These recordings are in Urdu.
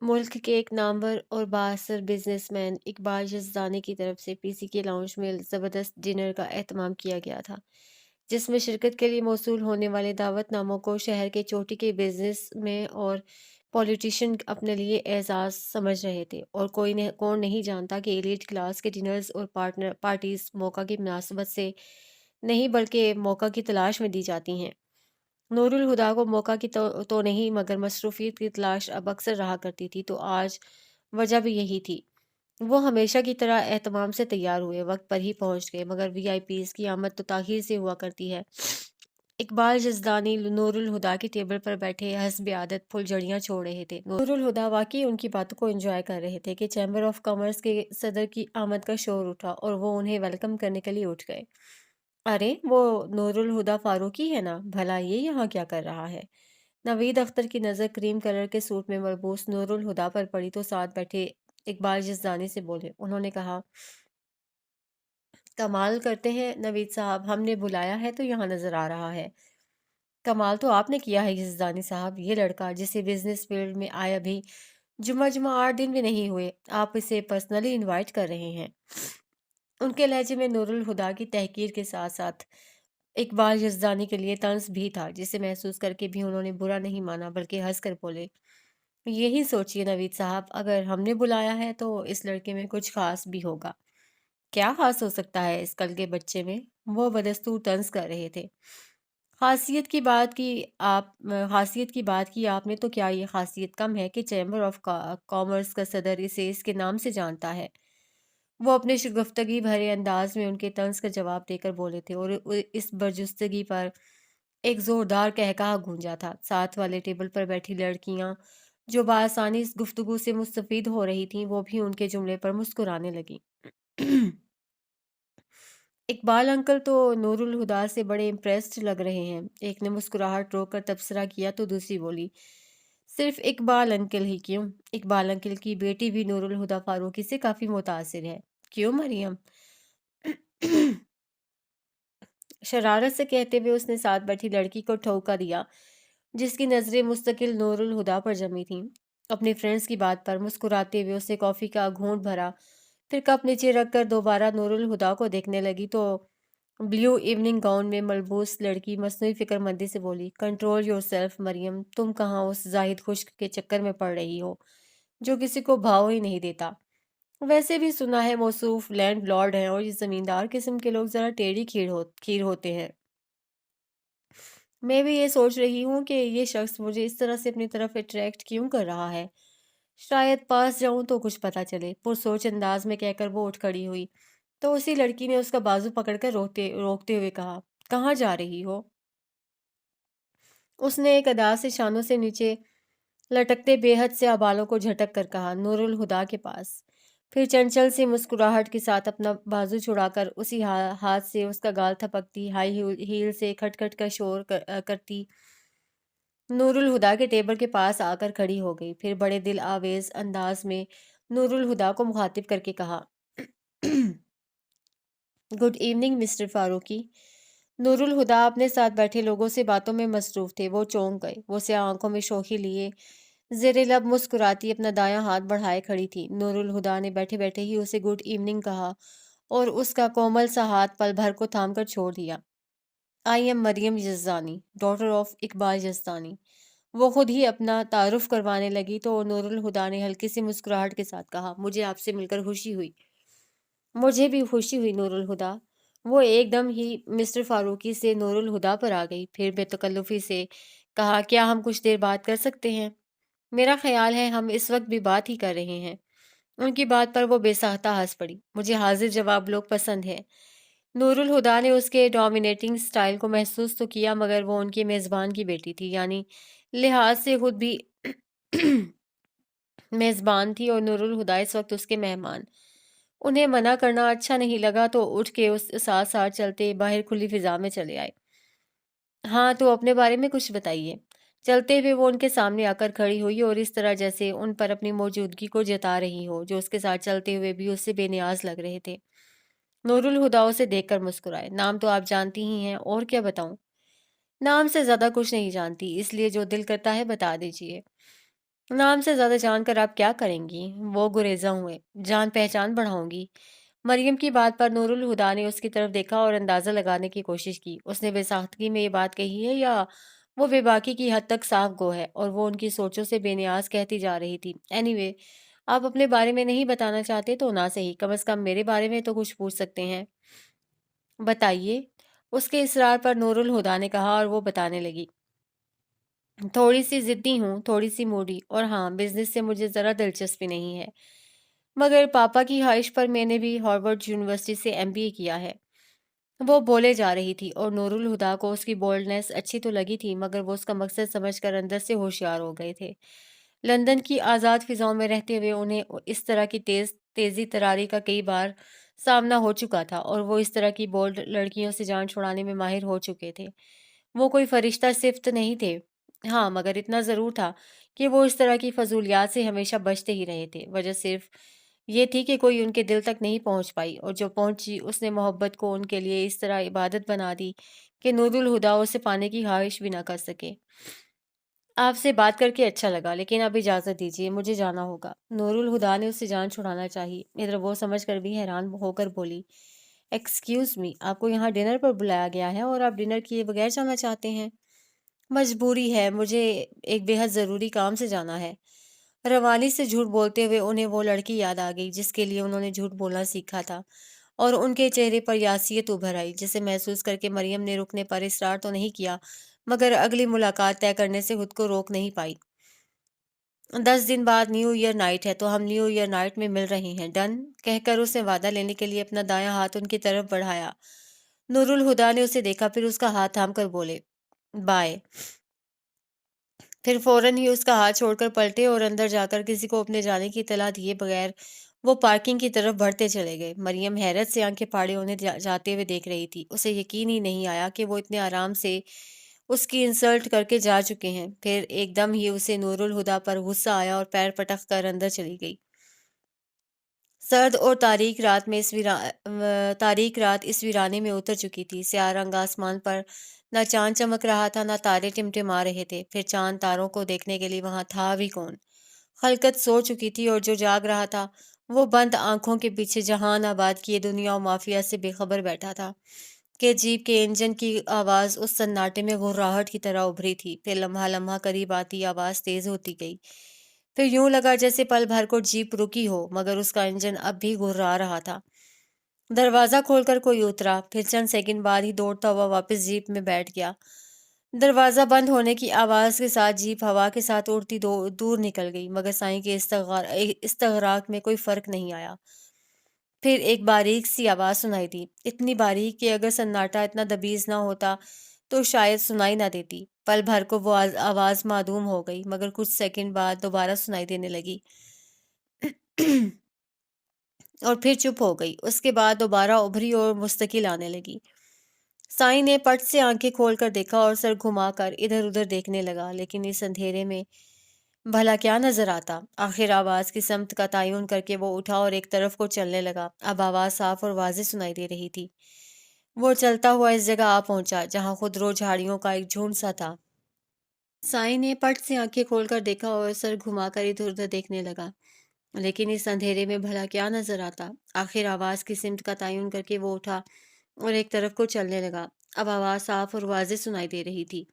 ملک کے ایک نامور اور بااثر بزنس مین اقبال جسدانی کی طرف سے پی سی کے لاؤنج میں زبردست ڈنر کا اہتمام کیا گیا تھا، جس میں شرکت کے لیے موصول ہونے والے دعوت ناموں کو شہر کے چوٹی کے بزنس میں اور پولیٹیشین اپنے لیے اعزاز سمجھ رہے تھے، اور کون نہیں جانتا کہ ایلیٹ کلاس کے ڈنرز اور پارٹیز موقع کی مناسبت سے نہیں بلکہ موقع کی تلاش میں دی جاتی ہیں۔ نور الہدا کو موقع کی تو نہیں مگر مصروفیت کی تلاش اب اکثر رہا کرتی تھی، تو آج وجہ بھی یہی تھی۔ وہ ہمیشہ کی طرح اہتمام سے تیار ہوئے، وقت پر ہی پہنچ گئے، مگر وی آئی پیز کی آمد تو تاخیر سے ہوا کرتی ہے۔ اقبال جسدانی نور الہدا کی ٹیبل پر بیٹھے حسب عادت پھل جھڑیاں چھوڑ رہے تھے۔ نور الہدا واقعی ان کی باتوں کو انجوائے کر رہے تھے کہ چیمبر آف کامرس کے صدر کی آمد کا شور اٹھا اور وہ انہیں ویلکم کرنے کے لیے اٹھ گئے۔ ارے وہ نور الہدا فاروقی ہے نا، بھلا یہ یہاں کیا کر رہا ہے؟ نوید اختر کی نظر کریم کلر کے سوٹ میں ملبوس نور الہدا پر پڑی تو ساتھ بیٹھے اقبال جسدانی سے بولے۔ انہوں نے کہا، کمال کرتے ہیں نوید صاحب، ہم نے بلایا ہے تو یہاں نظر آ رہا ہے۔ کمال تو آپ نے کیا ہے جسدانی صاحب، یہ لڑکا جسے بزنس فیلڈ میں آیا بھی جمعہ 8 دن بھی نہیں ہوئے، آپ اسے پرسنلی انوائٹ کر رہے ہیں۔ ان کے لہجے میں نور الہدا کی تحقیر کے ساتھ ساتھ اقبال یزدانی کے لیے طنز بھی تھا، جسے محسوس کر کے بھی انہوں نے برا نہیں مانا بلکہ ہنس کر بولے، یہی سوچئے نوید صاحب، اگر ہم نے بلایا ہے تو اس لڑکے میں کچھ خاص بھی ہوگا۔ کیا خاص ہو سکتا ہے اس کل کے بچے میں؟ وہ بدستور طنز کر رہے تھے۔ خاصیت کی بات کی آپ نے تو کیا یہ خاصیت کم ہے کہ چیمبر آف کامرس کا صدر اسے اس کے نام سے جانتا ہے؟ وہ اپنے شگفتگی بھرے انداز میں ان کے طنز کا جواب دے کر بولے تھے، اور اس برجستگی پر ایک زوردار قہقہا گونجا تھا۔ ساتھ والے ٹیبل پر بیٹھی لڑکیاں جو بآسانی اس گفتگو سے مستفید ہو رہی تھیں، وہ بھی ان کے جملے پر مسکرانے لگیں۔ اقبال انکل تو نور الہدا سے بڑے امپریسڈ لگ رہے ہیں، ایک نے مسکراہٹ روک کر تبصرہ کیا تو دوسری بولی، صرف اقبال انکل ہی کیوں؟ اقبال انکل کی بیٹی بھی نور الہدا فاروقی سے کافی متاثر ہے۔ کیوں مریم؟ شرارت سے کہتے ہوئے اس نے ساتھ بیٹھی لڑکی کو ٹھوکا دیا، جس کی نظریں مستقل نور الہدا پر جمی تھیں۔ اپنی فرینڈز کی بات پر مسکراتے ہوئے اسے کافی کا گھونٹ بھرا، پھر کپ نیچے رکھ کر دوبارہ نور الہدا کو دیکھنے لگی تو بلیو ایوننگ گاؤن میں ملبوس لڑکی مصنوعی فکر مندی سے بولی، کنٹرول یور سیلف مریم، تم کہاں اس زاہد خشک کے چکر میں پڑ رہی ہو جو کسی کو بھاؤ ہی نہیں دیتا؟ ویسے بھی سنا ہے موصوف لینڈ لارڈ ہیں اور یہ زمیندار قسم کے لوگ ذرا ٹیڑھی کھیر ہوتے ہیں۔ میں بھی یہ سوچ رہی ہوں کہ یہ شخص مجھے اس طرح سے اپنی طرف اٹریکٹ کیوں کر رہا ہے، شاید پاس جاؤں تو کچھ پتہ چلے۔ پرسوچ انداز میں کہہ کر وہ اٹھ کھڑی ہوئی تو اسی لڑکی نے اس کا بازو پکڑ کر روکتے ہوئے کہا، کہاں جا رہی ہو؟ اس نے ایک ادا سے شانوں سے نیچے لٹکتے بے حد سے بالوں کو جھٹک کر کہا، نور الہدا کے پاس۔ پھر چنچل سی مسکراہٹ کے ساتھ اپنا بازو چھڑا کر اسی ہاتھ سے اس کا گال تھپکتی، ہائی ہیل سے کھٹ کھٹ کا شور کرتی نور الہدا کے ٹیبل کے پاس آ کر کھڑی ہو گئی، پھر بڑے دل آویز انداز میں نور الہدا کو مخاطب کر کے کہا، گڈ ایوننگ مسٹر فاروقی۔ نور الہدا اپنے ساتھ بیٹھے لوگوں سے باتوں میں مصروف تھے، وہ چونک گئے۔ وہ سیاہ آنکھوں میں شوخی لیے زیر لب مسکراتی اپنا دایاں ہاتھ بڑھائے کھڑی تھی۔ نور الہدا نے بیٹھے بیٹھے ہی اسے گڈ ایوننگ کہا اور اس کا کومل سا ہاتھ پل بھر کو تھام کر چھوڑ دیا۔ I am Maryam Yazdani, daughter of Iqbal Yazdani. وہ خود ہی اپنا تعارف کروانے لگی تو نور الہدا نے ہلکی سی مسکراہٹ کے ساتھ کہا، مجھے آپ سے مل کر خوشی ہوئی۔ مجھے بھی خوشی ہوئی نور الہدا۔ وہ ایک دم ہی مسٹر فاروقی سے نور الہدا پر آ گئی، پھر بے تکلفی سے کہا، کیا ہم کچھ دیر بات کر سکتے ہیں؟ میرا خیال ہے ہم اس وقت بھی بات ہی کر رہے ہیں۔ ان کی بات پر وہ بے ساختہ ہنس پڑی، مجھے حاضر جواب لوگ پسند ہیں۔ نور الہدا نے اس کے ڈومینیٹنگ سٹائل کو محسوس تو کیا، مگر وہ ان کے میزبان کی بیٹی تھی، یعنی لحاظ سے خود بھی میزبان تھی اور نور الہدا اس وقت اس کے مہمان۔ انہیں منع کرنا اچھا نہیں لگا تو اٹھ کے اس ساتھ ساتھ چلتے باہر کھلی فضا میں چلے آئے۔ ہاں تو اپنے بارے میں کچھ بتائیے۔ چلتے ہوئے وہ ان کے سامنے آ کر کھڑی ہوئی اور اس طرح جیسے ان پر اپنی موجودگی کو جتا رہی ہو، جو اس کے ساتھ چلتے ہوئے بھی اس سے بے نیاز لگ رہے تھے۔ نور الہدا اسے دیکھ کر مسکرائے، نام تو آپ جانتی ہی ہیں، اور کیا بتاؤں؟ نام سے زیادہ کچھ نہیں جانتی، اس لیے جو دل کرتا ہے بتا دیجیے۔ نام سے زیادہ جان کر آپ کیا کریں گی؟ وہ گریزاں ہوئے۔ جان پہچان بڑھاؤں گی۔ مریم کی بات پر نور الہدا نے اس کی طرف دیکھا اور اندازہ لگانے کی کوشش کی۔ اس نے بے ساختگی میں یہ بات کہی ہے یا وہ بے باکی کی حد تک صاف گو ہے اور وہ ان کی سوچوں سے بے نیاز کہتی جا رہی تھی۔ اینی وے، آپ اپنے بارے میں نہیں بتانا چاہتے تو نہ صحیح، کم از کم میرے بارے میں تو کچھ پوچھ سکتے ہیں۔ بتائیے، اس کے اصرار پر نور الہدا نے کہا اور وہ بتانے لگی۔ تھوڑی سی ضدی ہوں، تھوڑی سی موڈی، اور ہاں، بزنس سے مجھے ذرا دلچسپی نہیں ہے، مگر پاپا کی خواہش پر میں نے بھی ہارورڈ یونیورسٹی سے MBA کیا ہے۔ وہ بولے جا رہی تھی اور نور الہدا کو اس کی بولڈنس اچھی تو لگی تھی، مگر وہ اس کا مقصد سمجھ کر اندر سے ہوشیار ہو گئے تھے۔ لندن کی آزاد فضاؤں میں رہتے ہوئے انہیں اس طرح کی تیزی تراری کا کئی بار سامنا ہو چکا تھا اور وہ اس طرح کی بولڈ لڑکیوں سے جان چھڑانے میں ماہر ہو چکے تھے۔ وہ کوئی فرشتہ صفت نہیں تھے، ہاں، مگر اتنا ضرور تھا کہ وہ اس طرح کی فضولیات سے ہمیشہ بچتے ہی رہے تھے۔ وجہ صرف یہ تھی کہ کوئی ان کے دل تک نہیں پہنچ پائی، اور جو پہنچی اس نے محبت کو ان کے لیے اس طرح عبادت بنا دی کہ نور الہدا اسے پانے کی خواہش بھی نہ کر سکے۔ آپ سے بات کر کے اچھا لگا، لیکن اب اجازت دیجیے، مجھے جانا ہوگا۔ نور الہدا نے اس سے جان چھڑانا چاہی، ادھر وہ سمجھ کر بھی حیران ہو کر بولی، ایکسکیوز می، آپ کو یہاں ڈنر پر بلایا گیا ہے اور آپ ڈنر کیے بغیر جانا چاہتے ہیں؟ مجبوری ہے، مجھے ایک بے حد ضروری کام سے جانا ہے۔ روانی سے جھوٹ بولتے ہوئے انہیں وہ لڑکی یاد آ گئی جس کے لیے انہوں نے جھوٹ بولنا سیکھا تھا، اور ان کے چہرے پر یاسیت ابھر آئی، جسے محسوس کر کے مریم نے رکنے پر اصرار تو نہیں کیا، مگر اگلی ملاقات طے کرنے سے خود کو روک نہیں پائی۔ 10 دن بعد نیو ایئر نائٹ ہے تو ہم نیو ایئر نائٹ میں مل رہے ہیں، ڈن؟ کہہ کر اس نے وعدہ لینے کے لیے اپنا دایاں ہاتھ ان کی طرف بڑھایا۔ نور الہدا نے اسے دیکھا، پھر اس کا ہاتھ تھام کر بولے، بائے۔ پھر فوراً ہی اس کا ہاتھ چھوڑ کر پلٹے اور اندر جا کر کسی کو اپنے جانے کی اطلاع دیے بغیر وہ پارکنگ کی طرف بڑھتے چلے گئے۔ مریم حیرت سے آنکھیں پھاڑے انہیں جاتے ہوئے دیکھ رہی تھی۔ اسے یقین ہی نہیں آیا کہ وہ اتنے آرام سے اس کی انسلٹ کر کے جا چکے ہیں۔ پھر ایک دم ہی اسے نور الہدا پر غصہ آیا اور پیر پٹک کر اندر چلی گئی۔ سرد اور تاریک رات اس ویرانے میں اتر چکی تھی۔ سیاہ رنگ آسمان پر نہ چاند چمک رہا تھا، نہ تارے ٹمٹما رہے تھے۔ پھر چاند تاروں کو دیکھنے کے لیے وہاں تھا بھی کون؟ خلقت سو چکی تھی اور جو جاگ رہا تھا وہ بند آنکھوں کے پیچھے جہان آباد کیے دنیا و مافیا سے بے خبر بیٹھا تھا کہ جیپ کے انجن کی آواز اس سناٹے میں غراہٹ کی طرح ابھری تھی۔ پھر لمحہ لمحہ قریب آتی آواز تیز ہوتی گئی، پھر یوں لگا جیسے پل بھر کو جیپ رکی ہو، مگر اس کا انجن اب بھی گھررا رہا تھا۔ دروازہ کھول کر کوئی اترا، پھر چند سیکنڈ بعد ہی دوڑتا ہوا واپس جیپ میں بیٹھ گیا۔ دروازہ بند ہونے کی آواز کے ساتھ جیپ ہوا کے ساتھ اڑتی دور نکل گئی، مگر سائیں کے استغراق میں کوئی فرق نہیں آیا۔ پھر ایک باریک سی آواز سنائی دی، اتنی باریک کہ اگر سناٹا اتنا دبیز نہ ہوتا تو شاید سنائی نہ دیتی۔ پل بھر کو وہ آواز معدوم ہو گئی، مگر کچھ سیکنڈ بعد دوبارہ سنائی دینے لگی اور پھر چپ ہو گئی۔ اس کے بعد دوبارہ ابھری اور مستقل آنے لگی۔ سائیں نے پٹ سے آنکھیں کھول کر دیکھا اور سر گھما کر ادھر ادھر دیکھنے لگا، لیکن اس اندھیرے میں بھلا کیا نظر آتا؟ آخر آواز کی سمت کا تعین کر کے وہ اٹھا اور ایک طرف کو چلنے لگا۔ اب آواز صاف اور واضح سنائی دے رہی تھی۔ وہ چلتا ہوا اس جگہ آ پہنچا جہاں خودرو جھاڑیوں کا ایک جھنڈ سا تھا۔ سائیں نے پٹ سے آنکھیں کھول کر دیکھا اور سر گھما کر ادھر ادھر دیکھنے لگا، لیکن اس اندھیرے میں بھلا کیا نظر آتا؟ آخر آواز کی سمت کا تعین کر کے وہ اٹھا اور ایک طرف کو چلنے لگا۔ اب آواز صاف اور واضح سنائی دے رہی تھی۔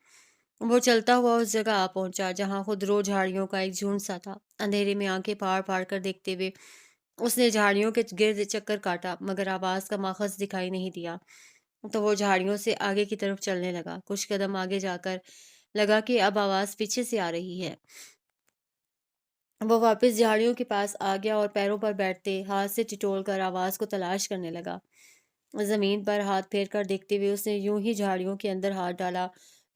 وہ چلتا ہوا اس جگہ آ پہنچا جہاں خودرو جھاڑیوں کا ایک جھنڈ سا تھا۔ اندھیرے میں آنکھیں پھاڑ پھاڑ کر دیکھتے ہوئے اس نے جھاڑیوں کے گرد چکر کاٹا، مگر آواز کا ماخذ دکھائی نہیں دیا، تو وہ جھاڑیوں سے آگے کی طرف چلنے لگا۔ کچھ قدم آگے جا کر لگا کہ اب آواز پیچھے سے آ رہی ہے۔ وہ واپس جھاڑیوں کے پاس آ گیا اور پیروں پر بیٹھتے ہاتھ سے ٹٹول کر آواز کو تلاش کرنے لگا۔ زمین پر ہاتھ پھیر کر دیکھتے ہوئے اس نے یوں ہی جھاڑیوں کے اندر ہاتھ ڈالا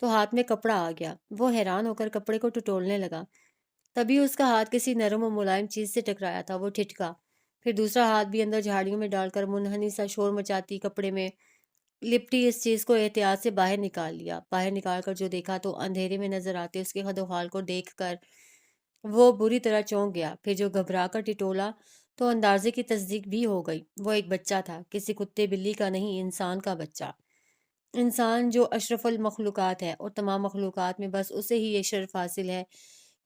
تو ہاتھ میں کپڑا آ گیا۔ وہ حیران ہو کر کپڑے کو ٹٹولنے لگا، تبھی اس کا ہاتھ کسی نرم و ملائم چیز سے ٹکرایا تھا۔ وہ ٹھٹکا، پھر دوسرا ہاتھ بھی اندر جھاڑیوں میں ڈال کر منحنی سا شور مچاتی کپڑے میں لپٹی اس چیز کو احتیاط سے باہر نکال لیا۔ باہر نکال کر جو دیکھا تو اندھیرے میں نظر آتے اس کے خد و خال کو دیکھ کر وہ بری طرح چونک گیا۔ پھر جو گھبرا کر ٹٹولا تو اندازے کی تصدیق بھی ہو گئی، وہ ایک بچہ تھا، کسی کتے بلی کا نہیں، انسان کا بچہ۔ انسان جو اشرف المخلوقات ہے، اور تمام مخلوقات میں بس اسے ہی یہ شرف حاصل ہے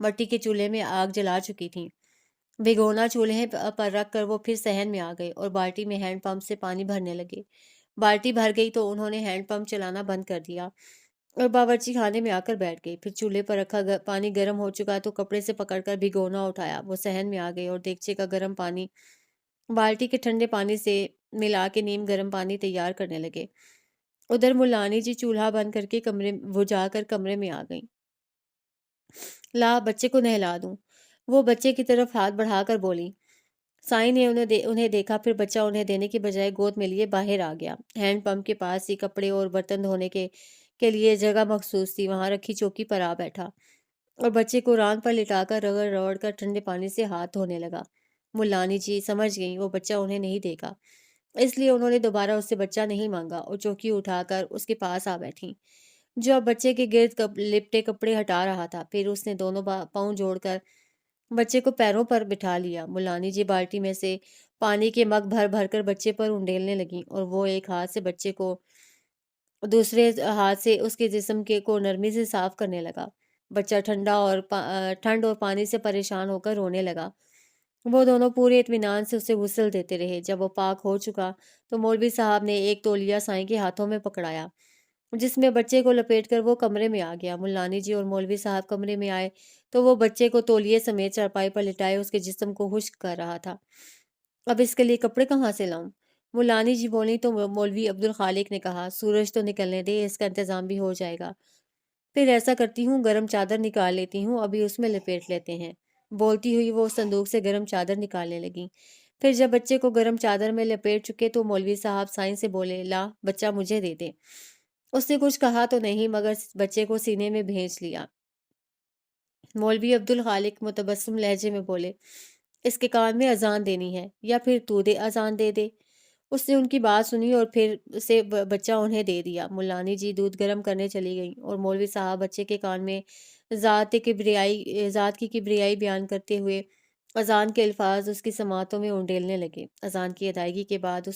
مٹی کے چولہے میں آگ جلا چکی تھیں۔ بھگونا چولہے پر رکھ کر وہ پھر صحن میں آ گئے اور بالٹی میں ہینڈ پمپ سے پانی بھرنے لگے۔ بالٹی بھر گئی تو انہوں نے ہینڈ پمپ چلانا بند کر دیا اور باورچی خانے میں آ کر بیٹھ گئی۔ پھر چولہے پر رکھا پانی گرم ہو چکا تو کپڑے سے پکڑ کر بھگونا اٹھایا۔ وہ صحن میں آ گئے اور دیگچے کا گرم پانی بالٹی کے ٹھنڈے پانی سے ملا کے نیم گرم پانی تیار کرنے لگے۔ ادھر ملانی جی چولہا بند کر کے بجھا کر کمرے میں آ گئیں۔ لا بچے کو نہلا دوں۔ وہ بچے کی طرف ہاتھ بڑھا کر بولی۔ سائی نے انہیں دیکھا، پھر بچہ انہیں دینے کی بجائے گود میں لیے باہر آ گیا۔ ہینڈ پمپ کے پاس ہی کپڑے اور برتن دھونے کے لیے جگہ مخصوص تھی، وہاں رکھی چوکی پر آ بیٹھا اور بچے کو ران پر لٹا کر رگڑ رگڑ کر ٹھنڈے پانی سے ہاتھ دھونے لگا۔ ملانی جی سمجھ گئیں وہ بچہ انہیں نہیں دے گا، اس لیے انہوں نے دوبارہ اس سے بچہ نہیں مانگا اور چوکی اٹھا کر اس کے پاس آ بیٹھیں، جو اب بچے کے گرد لپٹے کپڑے ہٹا رہا تھا۔ پھر اس نے دونوں پاؤں جوڑ کر بچے کو پیروں پر بٹھا لیا۔ ملانی جی بالٹی میں سے پانی کے مگ بھر بھر کر بچے پر انڈیلنے لگیں اور وہ ایک ہاتھ سے بچے کو دوسرے ہاتھ سے اس کے جسم کو نرمی سے صاف کرنے لگا۔ بچہ ٹھنڈ اور پانی سے پریشان ہو کر رونے لگا۔ وہ دونوں پورے اطمینان سے اسے غسل دیتے رہے۔ جب وہ پاک ہو چکا تو مولوی صاحب نے ایک تولیہ سائیں کے ہاتھوں میں پکڑایا، جس میں بچے کو لپیٹ کر وہ کمرے میں آ گیا۔ ملانی جی اور مولوی صاحب کمرے میں آئے تو وہ بچے کو تولیے سمیت چارپائی پر لٹائے اس کے جسم کو خشک کر رہا تھا۔ اب اس کے لیے کپڑے کہاں سے لاؤں؟ ملانی جی بولی تو مولوی عبدالخالق نے کہا، سورج تو نکلنے دے، اس کا انتظام بھی ہو جائے گا۔ پھر ایسا کرتی ہوں، گرم چادر نکال لیتی ہوں، ابھی اس میں لپیٹ لیتے ہیں۔ بولتی ہوئی وہ صندوق سے گرم چادر نکالنے لگیں۔ پھر جب بچے کو گرم چادر میں لپیٹ چکے تو مولوی صاحب سائیں سے بولے، لا بچہ مجھے دے دے۔ اس نے کچھ کہا تو نہیں مگر بچے کو سینے میں بھینچ لیا۔ مولوی عبدالخالق متبسم لہجے میں بولے، اس کے کان میں اذان دینی ہے یا پھر تو اذان دے دے۔ اس نے ان کی بات سنی اور پھر سے بچہ انہیں دے دیا۔ ملانی جی دودھ گرم کرنے چلی گئیں اور مولوی صاحب بچے کے کان میں ذات کی کبریائی بیان کرتے ہوئے اذان کے الفاظ اس کی سماعتوں میں انڈیلنے لگے۔ اذان کی ادائیگی کے بعد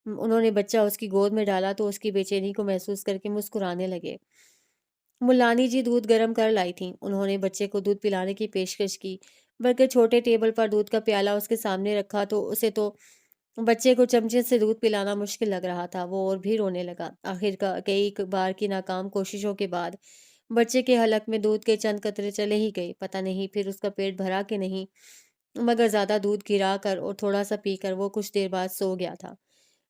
انہوں نے بچہ اس کی گود میں ڈالا تو اس کی بے چینی کو محسوس کر کے مسکرانے لگے۔ ملانی جی دودھ گرم کر لائی تھیں۔ انہوں نے بچے کو دودھ پلانے کی پیشکش کی، بلکہ چھوٹے ٹیبل پر دودھ کا پیالہ اس کے سامنے رکھا تو بچے کو چمچے سے دودھ پلانا مشکل لگ رہا تھا۔ وہ اور بھی رونے لگا۔ آخر کئی بار کی ناکام کوششوں کے بعد بچے کے حلق میں دودھ کے چند قطرے چلے ہی گئے۔ پتہ نہیں پھر اس کا پیٹ بھرا کہ نہیں، مگر زیادہ دودھ گرا کر اور تھوڑا سا پی کر وہ کچھ دیر بعد سو گیا تھا۔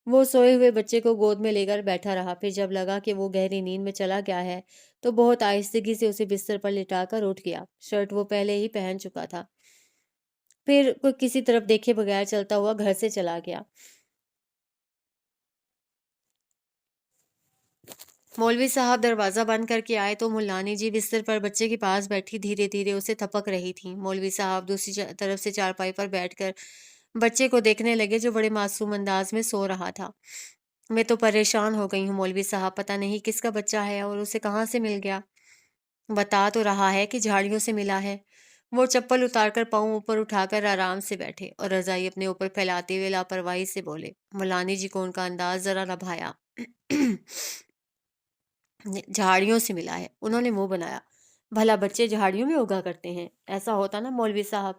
وہ سوئے ہوئے بچے کو گود میں لے کر بیٹھا رہا۔ پھر جب لگا کہ وہ گہری نیند میں چلا گیا ہے تو بہت آہستگی سے اسے بستر پر لٹا کر اٹھ گیا۔ شرٹ وہ پہلے ہی پہن چکا تھا۔ پھر کوئی کسی طرف دیکھے بغیر چلتا ہوا گھر سے چلا گیا۔ مولوی صاحب دروازہ بند کر کے آئے تو ملانی جی بستر پر بچے کے پاس بیٹھی دھیرے دھیرے اسے تھپک رہی تھیں۔ مولوی صاحب دوسری طرف سے چارپائی پر بیٹھ کر بچے کو دیکھنے لگے جو بڑے معصوم انداز میں سو رہا تھا۔ میں تو پریشان ہو گئی ہوں مولوی صاحب، پتہ نہیں کس کا بچہ ہے اور اسے کہاں سے مل گیا۔ بتا تو رہا ہے کہ جھاڑیوں سے ملا ہے۔ وہ چپل اتار کر پاؤں اوپر اٹھا کر آرام سے بیٹھے اور رضائی اپنے اوپر پھیلاتے ہوئے لاپرواہی سے بولے۔ ملانی جی کو ان کا انداز ذرا نہ بھایا۔ جھاڑیوں سے ملا ہے، انہوں نے منہ بنایا۔ بھلا بچے جھاڑیوں میں اگا کرتے ہیں؟ ایسا ہوتا نا مولوی صاحب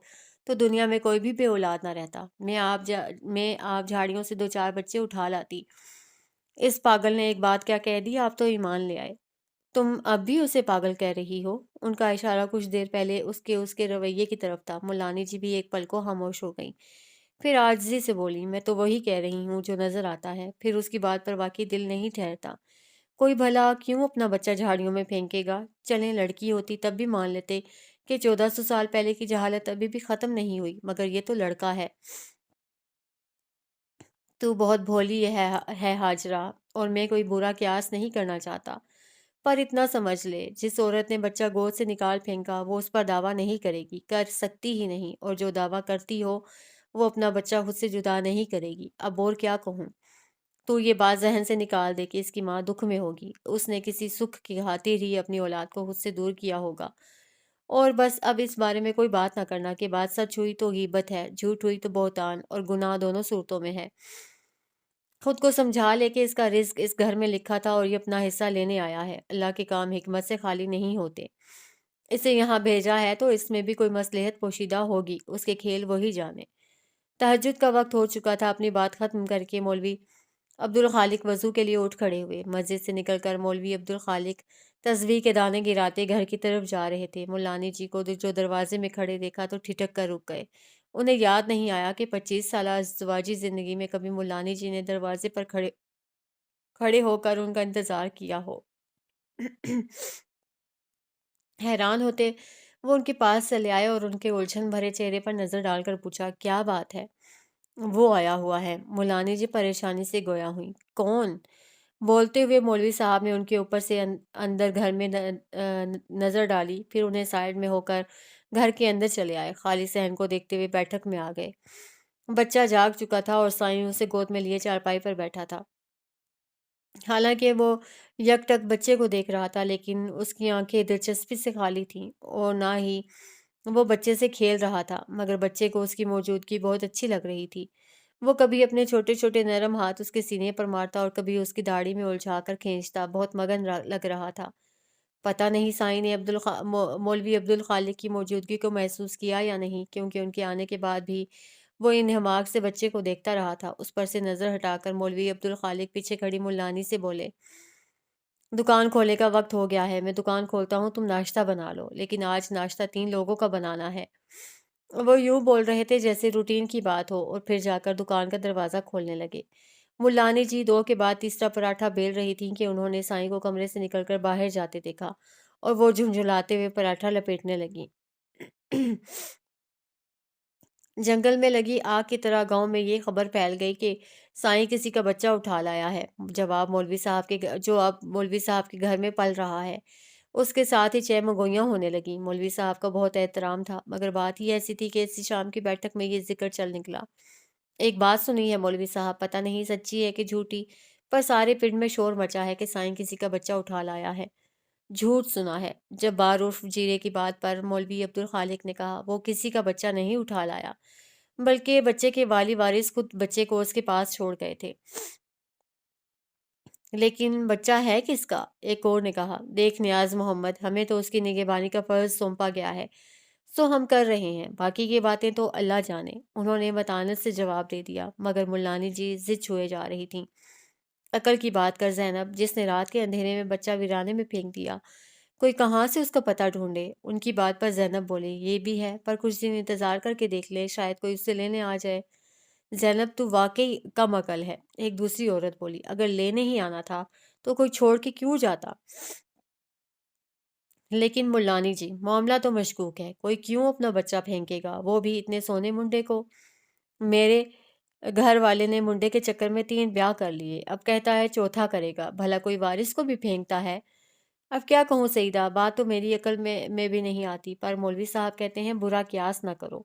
تو دنیا میں کوئی بھی بے اولاد نہ رہتا۔ میں آپ جھاڑیوں سے 2-4 بچے اٹھا لاتی۔ اس پاگل نے ایک بات کیا کہہ دی، آپ تو ایمان لے آئے۔ تم اب بھی اسے پاگل کہہ رہی ہو؟ ان کا اشارہ کچھ دیر پہلے اس کے رویے کی طرف تھا۔ ملانی جی بھی ایک پل کو خاموش ہو گئیں، پھر عاجزی سے بولی، میں تو وہی کہہ رہی ہوں جو نظر آتا ہے، پھر اس کی بات پر واقعی دل نہیں ٹھہرتا۔ کوئی بھلا کیوں اپنا بچہ جھاڑیوں میں پھینکے گا؟ چلیں لڑکی ہوتی تب بھی مان لیتے کہ 1400 سال پہلے کی جہالت ابھی بھی ختم نہیں ہوئی، مگر یہ تو لڑکا ہے۔ تو بہت بھولی ہے ہاجرہ، اور میں کوئی برا قیاس نہیں کرنا چاہتا، پر اتنا سمجھ لے، جس عورت نے بچہ گود سے نکال پھینکا وہ اس پر دعویٰ نہیں کرے گی، کر سکتی ہی نہیں، اور جو دعویٰ کرتی ہو وہ اپنا بچہ خود سے جدا نہیں کرے گی۔ اب اور کیا کہوں؟ تو یہ بات ذہن سے نکال دے کہ اس کی ماں دکھ میں ہوگی، اس نے کسی سکھ کی خاطر ہی اپنی اولاد کو خود سے دور کیا ہوگا، اور بس اب اس بارے میں کوئی بات نہ کرنا کہ بات سچ ہوئی تو غیبت ہے، جھوٹ ہوئی تو بہتان، اور گناہ دونوں صورتوں میں ہے۔ خود کو سمجھا لے کہ اس کا رزق اس گھر میں لکھا تھا اور یہ اپنا حصہ لینے آیا ہے۔ اللہ کے کام حکمت سے خالی نہیں ہوتے۔ اسے یہاں بھیجا ہے تو اس میں بھی کوئی مصلحت پوشیدہ ہوگی، اس کے کھیل وہی جانے۔ تہجد کا وقت ہو چکا تھا۔ اپنی بات ختم کر کے مولوی عبدالخالق وضو کے لیے اٹھ کھڑے ہوئے۔ مسجد سے نکل کر مولوی عبدالخالق تسبیح کے دانے گراتے گھر کی طرف جا رہے تھے۔ ملانی جی کو جو دروازے میں کھڑے دیکھا تو ٹھٹک کر رک گئے۔ انہیں یاد نہیں آیا کہ 25 سالہ ازدواجی زندگی میں کبھی ملانی جی نے دروازے پر کھڑے ہو کر ان کا انتظار کیا ہو۔ حیران ہوتے وہ ان کے پاس چلے آئے اور ان کے الجھن بھرے چہرے پر نظر ڈال کر پوچھا، کیا بات ہے؟ وہ آیا ہوا ہے۔ ملانی جی پریشانی سے گویا ہوئی۔ کون؟ بولتے ہوئے مولوی صاحب نے ان کے اوپر سے اندر گھر میں نظر ڈالی، پھر انہیں سائڈ میں ہو کر گھر کے اندر چلے آئے۔ خالی صحن کو دیکھتے ہوئے بیٹھک میں آ گئے۔ بچہ جاگ چکا تھا اور سائیں اسے گود میں لیے چارپائی پر بیٹھا تھا۔ حالانکہ وہ یک ٹک بچے کو دیکھ رہا تھا، لیکن اس کی آنکھیں دلچسپی سے خالی تھیں اور نہ ہی وہ بچے سے کھیل رہا تھا، مگر بچے کو اس کی موجودگی بہت اچھی لگ رہی تھی۔ وہ کبھی اپنے چھوٹے چھوٹے نرم ہاتھ اس کے سینے پر مارتا اور کبھی اس کی داڑھی میں الجھا کر کھینچتا، بہت مگن لگ رہا تھا۔ پتہ نہیں سائیں نے مولوی عبدالخالق کی موجودگی کو محسوس کیا یا نہیں، کیونکہ ان کے آنے کے بعد بھی وہ انہماک سے بچے کو دیکھتا رہا تھا۔ اس پر سے نظر ہٹا کر مولوی عبدالخالق پیچھے کھڑی ملانی سے بولے، دکان کھولنے کا وقت ہو گیا ہے، میں دکان کھولتا ہوں، تم ناشتہ بنا لو، لیکن آج ناشتہ 3 لوگوں کا بنانا ہے۔ وہ یوں بول رہے تھے جیسے روٹین کی بات ہو، اور پھر جا کر دکان کا دروازہ کھولنے لگے۔ ملانی جی 2 کے بعد تیسرا پراٹھا بیل رہی تھیں کہ انہوں نے سائیں کو کمرے سے نکل کر باہر جاتے دیکھا اور وہ جھنجھلاتے ہوئے پراٹھا لپیٹنے لگیں۔ جنگل میں لگی آگ کی طرح گاؤں میں یہ خبر پھیل گئی کہ سائیں کسی کا بچہ اٹھا لایا ہے، جو اب مولوی صاحب کے گھر میں پل رہا ہے۔ اس کے ساتھ ہی چہ مگوئیاں ہونے لگیں۔ مولوی صاحب کا بہت احترام تھا، مگر بات ہی ایسی تھی کہ اسی شام کی بیٹھک میں یہ ذکر چل نکلا۔ ایک بات سنی ہے مولوی صاحب، پتہ نہیں سچی ہے کہ جھوٹی، پر سارے پنڈ میں شور مچا ہے کہ سائیں کسی کا بچہ اٹھا لایا ہے۔ جھوٹ سنا ہے۔ جب بعرف جیرے کی بات پر مولوی عبدالخالق نے کہا، وہ کسی کا بچہ نہیں اٹھا لایا، بلکہ بچے کے والی وارث خود بچے کو اس کے پاس چھوڑ گئے تھے۔ لیکن بچہ ہے کس کا؟ ایک اور نے کہا، دیکھ نیاز محمد، ہمیں تو اس کی نگہبانی کا فرض سونپا گیا ہے، سو ہم کر رہے ہیں، باقی کی باتیں تو اللہ جانے، انہوں نے متانت سے جواب دے دیا، مگر ملانی جی ضد چھوئے جا رہی تھیں۔ عقل کی بات کر زینب، جس نے رات کے اندھیرے میں بچہ ویرانے میں پھینک دیا، کوئی کہاں سے اس کا پتہ ڈھونڈے؟ ان کی بات پر زینب بولی، یہ بھی ہے، پر کچھ دن انتظار کر کے دیکھ لے، شاید کوئی اسے لینے آ جائے۔ زینب تو واقعی کم عقل ہے، ایک دوسری عورت بولی، اگر لینے ہی آنا تھا تو کوئی چھوڑ کے کیوں جاتا؟ لیکن ملانی جی، معاملہ تو مشکوک ہے، کوئی کیوں اپنا بچہ پھینکے گا، وہ بھی اتنے سونے منڈے کو؟ میرے گھر والے نے منڈے کے چکر میں 3 بیاہ کر لیے، اب کہتا ہے چوتھا کرے گا، بھلا کوئی وارث کو بھی پھینکتا ہے؟ اب کیا کہوں سیدہ، بات تو میری عقل میں بھی نہیں آتی، پر مولوی صاحب کہتے ہیں برا قیاس نہ کرو۔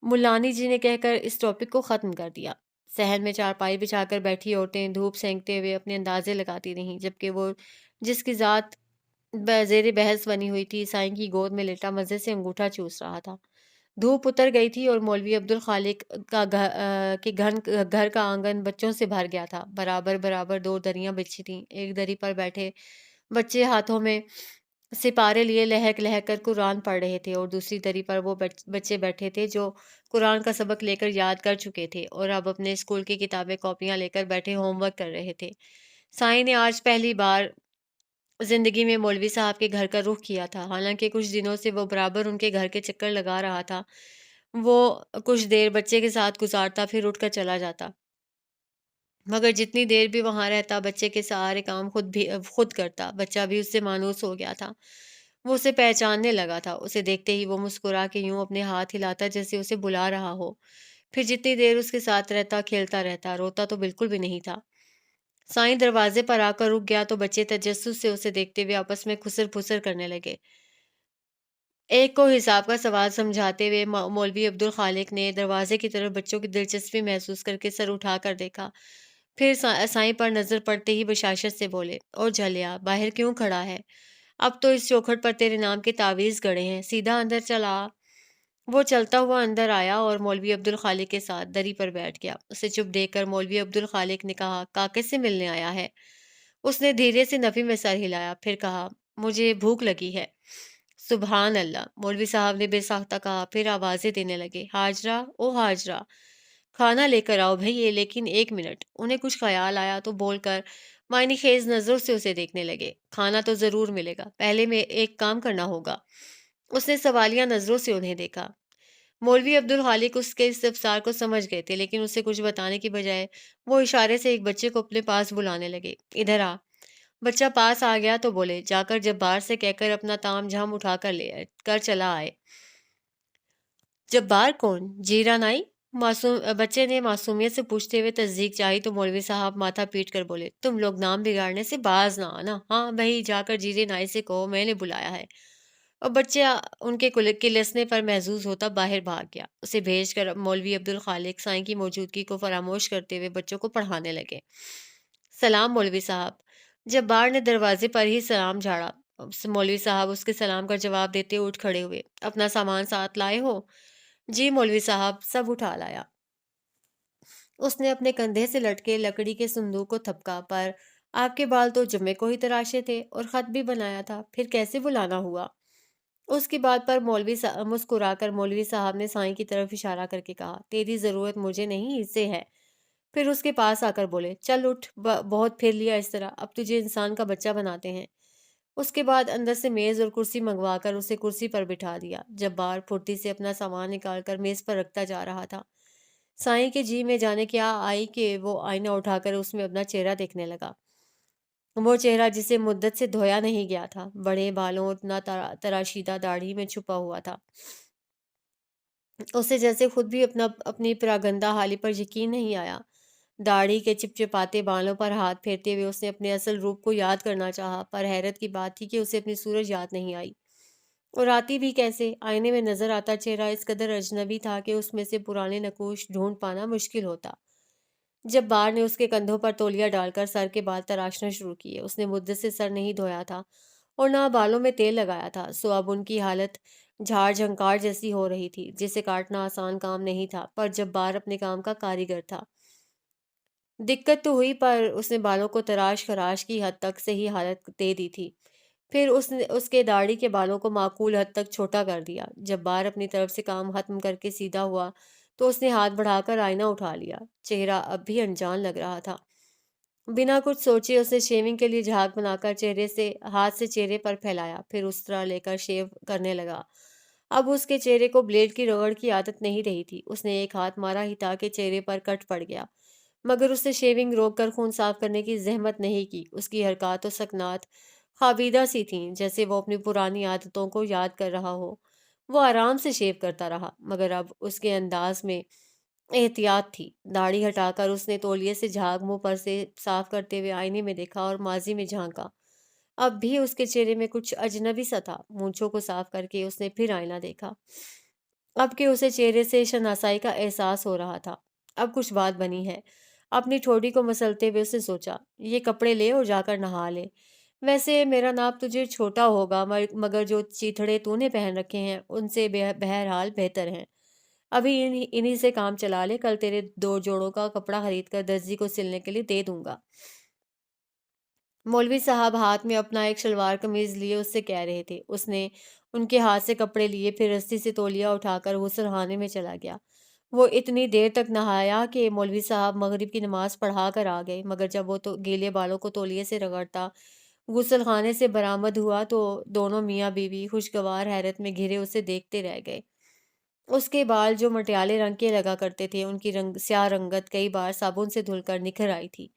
ملانی جی نے کہہ کر اس ٹاپک کو ختم کر دیا۔ صحن میں چارپائی بچھا کر بیٹھی عورتیں دھوپ سینکتے ہوئے اپنے اندازے لگاتی رہیں، جبکہ وہ جس کی ذات زیر بحث بنی ہوئی تھی، سائیں کی گود میں لیٹا مزے سے انگوٹھا چوس رہا تھا۔ دھوپ اتر گئی تھی اور مولوی عبدالخالق کا گھر کا آنگن بچوں سے بھر گیا تھا۔ برابر برابر 2 دریاں بچھی تھیں، ایک دری پر بیٹھے بچے ہاتھوں میں سپارے لیے لہک لہک کر قرآن پڑھ رہے تھے، اور دوسری دری پر وہ بچے بیٹھے تھے جو قرآن کا سبق لے کر یاد کر چکے تھے اور اب اپنے اسکول کی کتابیں کاپیاں لے کر بیٹھے ہوم ورک کر رہے تھے۔ سائیں نے آج پہلی بار زندگی میں مولوی صاحب کے گھر کا رخ کیا تھا، حالانکہ کچھ دنوں سے وہ برابر ان کے گھر کے چکر لگا رہا تھا۔ وہ کچھ دیر بچے کے ساتھ گزارتا، پھر اٹھ کر چلا جاتا، مگر جتنی دیر بھی وہاں رہتا بچے کے سارے کام خود کرتا۔ بچہ بھی اس سے مانوس ہو گیا تھا، وہ اسے پہچاننے لگا تھا۔ اسے دیکھتے ہی وہ مسکرا کے یوں اپنے ہاتھ ہلاتا جیسے اسے بلا رہا ہو، پھر جتنی دیر اس کے ساتھ رہتا کھیلتا رہتا، روتا تو بالکل بھی نہیں تھا۔ سائیں دروازے پر آ کر رک گیا تو بچے تجسس سے اسے دیکھتے ہوئے آپس میں خسر پھسر کرنے لگے۔ ایک کو حساب کا سوال سمجھاتے ہوئے مولوی عبدالخالق نے دروازے کی طرف بچوں کی دلچسپی محسوس کر کے سر اٹھا کر دیکھا، پھر سائیں پر نظر پڑتے ہی بشاشت سے بولے، اور جھلیا، باہر کیوں کھڑا ہے؟ اب تو اس چوکھٹ پر تیرے نام کے تعویذ گڑے ہیں، سیدھا اندر چلا آ۔ وہ چلتا ہوا اندر آیا اور مولوی عبدالخالق کے ساتھ دری پر بیٹھ گیا۔ اسے چپ دیکھ کر مولوی عبدالخالق نے کہا، کاکے سے ملنے آیا ہے؟ اس نے دھیرے سے نفی میں سر ہلایا، پھر کہا، مجھے بھوک لگی ہے۔ سبحان اللہ! مولوی صاحب نے بے ساختہ کہا، پھر آوازیں دینے لگے، ہاجرہ، او ہاجرہ! کھانا لے کر آؤ بھئی، لیکن ایک منٹ۔ انہیں کچھ خیال آیا تو بول کر معنی خیز نظروں سے اسے دیکھنے لگے۔ کھانا تو ضرور ملے گا، پہلے میں ایک کام کرنا ہوگا۔ اس نے سوالیہ نظروں سے انہیں دیکھا۔ مولوی عبدالخالق اس کے استفسار کو سمجھ گئے تھے، لیکن اسے کچھ بتانے کی بجائے وہ اشارے سے ایک بچے کو اپنے پاس بلانے لگے، ادھر آ۔ بچہ پاس آ گیا تو بولے، جا کر جبار سے کہہ کر اپنا تام جھام اٹھا کر لے کر چلا آئے۔ جبار کون؟ جیرا نائی؟ بچے نے معصومیت سے پوچھتے ہوئے تصدیق چاہی تو مولوی صاحب ماتھا پیٹ کر بولے، تم لوگ نام بگاڑنے سے باز نہ آنا۔ ہاں بھائی، جا کر جیرے نائی سے کہو میں نے بلایا ہے۔ اور بچہ ان کے کلسنے پر محظوظ ہوتا باہر بھاگ گیا۔ اسے بھیج کر مولوی عبدالخالق سائیں کی موجودگی کو فراموش کرتے ہوئے بچوں کو پڑھانے لگے۔ سلام مولوی صاحب۔ جبار نے دروازے پر ہی سلام جھاڑا۔ مولوی صاحب اس کے سلام کا جواب دیتے اٹھ کھڑے ہوئے۔ اپنا سامان ساتھ لائے ہو؟ جی مولوی صاحب، سب اٹھا لایا۔ اس نے اپنے کندھے سے لٹکے لکڑی کے صندوق کو تھپکا، پر آپ کے بال تو جمعے کو ہی تراشے تھے اور خط بھی بنایا تھا، پھر کیسے بلانا ہوا؟ اس کی بات پر مسکرا کر مولوی صاحب نے سائیں کی طرف اشارہ کر کے کہا، تیری ضرورت مجھے نہیں، اسے ہے۔ پھر اس کے پاس آ کر بولے، چل اٹھ، بہت پھر لیا اس طرح، اب تجھے انسان کا بچہ بناتے ہیں۔ اس کے بعد اندر سے میز اور کرسی منگوا کر اسے کرسی پر بٹھا دیا۔ جبار پھرتی سے اپنا سامان نکال کر میز پر رکھتا جا رہا تھا۔ سائیں کے جی میں جانے کیا آئی کہ وہ آئینہ اٹھا کر اس میں اپنا چہرہ دیکھنے لگا۔ وہ چہرہ جسے مدت سے دھویا نہیں گیا تھا، بڑے بالوں اور اتنا تراشیدہ داڑھی میں چھپا ہوا تھا، اسے جیسے خود بھی اپنی پراگندہ حالی پر یقین نہیں آیا۔ داڑھی کے چپچپاتے بالوں پر ہاتھ پھیرتے ہوئے اس نے اپنے اصل روپ کو یاد کرنا چاہا، پر حیرت کی بات تھی کہ اسے اپنی صورت یاد نہیں آئی، اور آتی بھی کیسے؟ آئینے میں نظر آتا چہرہ اس قدر اجنبی تھا کہ اس میں سے پرانے نقوش ڈھونڈ پانا مشکل ہوتا۔ جبار نے اس کے کندھوں پر تولیہ ڈال کر سر کے بال تراشنا شروع کیے۔ اس نے مدت سے سر نہیں دھویا تھا اور نہ بالوں میں تیل لگایا تھا، سو اب ان کی حالت جھاڑ جھنکار جیسی ہو رہی تھی، جسے کاٹنا آسان کام نہیں تھا، پر جبار اپنے کام کا کاریگر تھا۔ دقت تو ہوئی، پر اس نے بالوں کو تراش خراش کی حد تک صحیح حالت دے دی تھی۔ پھر اس نے اس کے داڑھی کے بالوں کو معقول حد تک چھوٹا کر دیا۔ جبار اپنی طرف سے کام ختم کر کے سیدھا ہوا تو اس نے ہاتھ بڑھا کر آئینہ اٹھا لیا۔ چہرہ اب بھی انجان لگ رہا تھا۔ بنا کچھ سوچے اس نے شیونگ کے لیے جھاگ بنا کر ہاتھ سے چہرے پر پھیلایا، پھر استرا لے کر شیو کرنے لگا۔ اب اس کے چہرے کو بلیڈ کی رگڑ کی عادت نہیں رہی تھی۔ اس نے ایک ہاتھ مارا ہی تھا کہ چہرے پر کٹ پڑ گیا، مگر اس نے شیونگ روک کر خون صاف کرنے کی زحمت نہیں کی۔ اس کی حرکات و سکنات خوابیدہ سی تھیں، جیسے وہ اپنی پرانی عادتوں کو یاد کر رہا ہو۔ وہ آرام سے شیو کرتا رہا، مگر اب اس کے انداز میں احتیاط تھی۔ داڑھی ہٹا کر اس نے تولیے سے جھاگ منہ پر سے صاف کرتے ہوئے آئینے میں دیکھا اور ماضی میں جھانکا۔ اب بھی اس کے چہرے میں کچھ اجنبی سا تھا۔ مونچھوں کو صاف کر کے اس نے پھر آئینہ دیکھا، اب کہ اسے چہرے سے شناسائی کا احساس ہو رہا تھا۔ اب کچھ بات بنی ہے۔ اپنی ٹھوڑی کو مسلتے ہوئے اس نے سوچا، یہ کپڑے لے اور جا کر نہا لے۔ ویسے میرا ناپ تجھے چھوٹا ہوگا، مگر جو چیتھڑے تو نے پہن رکھے ہیں ان سے بہرحال بہتر ہیں۔ ابھی انہی سے کام چلا لے، کل تیرے 2 جوڑوں کا کپڑا خرید کر درزی کو سلنے کے لیے دے دوں گا۔ مولوی صاحب ہاتھ میں اپنا ایک شلوار قمیض لیے اس سے کہہ رہے تھے۔ اس نے ان کے ہاتھ سے کپڑے لیے، پھر رسی سے تولیہ اٹھا کر غسل خانے میں چلا گیا۔ وہ اتنی دیر تک نہایا کہ مولوی صاحب مغرب کی نماز پڑھا کر آ گئے، مگر جب وہ گیلے بالوں کو تولیے سے رگڑتا غسل خانے سے برآمد ہوا تو دونوں میاں بیوی خوشگوار حیرت میں گھرے اسے دیکھتے رہ گئے۔ اس کے بال جو مٹیالے رنگ کے لگا کرتے تھے، ان کی سیاہ رنگت کئی بار صابن سے دھل کر نکھر آئی تھی۔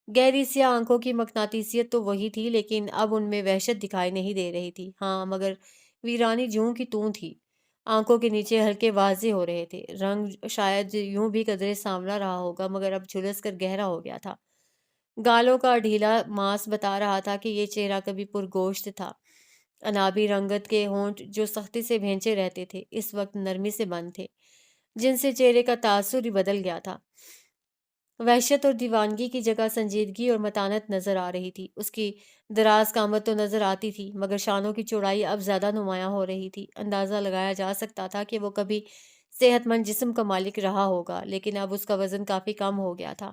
گہری سیاہ آنکھوں کی مقناطیسیت تو وہی تھی، لیکن اب ان میں وحشت دکھائی نہیں دے رہی تھی، ہاں مگر ویرانی جوں کی توں تھی۔ آنکھوں کے نیچے ہلکے واضح ہو رہے تھے، رنگ شاید یوں بھی قدرے سانولا رہا ہوگا، مگر اب جھلس کر گہرا ہو گیا تھا۔ گالوں کا ڈھیلا ماس بتا رہا تھا کہ یہ چہرہ کبھی پرگوشت تھا۔ انابی رنگت کے ہونٹ جو سختی سے بھینچے رہتے تھے، اس وقت نرمی سے بند تھے، جن سے چہرے کا تاثر ہی بدل گیا تھا۔ وحشت اور دیوانگی کی جگہ سنجیدگی اور متانت نظر آ رہی تھی۔ اس کی دراز قامت تو نظر آتی تھی، مگر شانوں کی چوڑائی اب زیادہ نمایاں ہو رہی تھی۔ اندازہ لگایا جا سکتا تھا کہ وہ کبھی صحت مند جسم کا مالک رہا ہوگا، لیکن اب اس کا وزن کافی کم ہو گیا تھا۔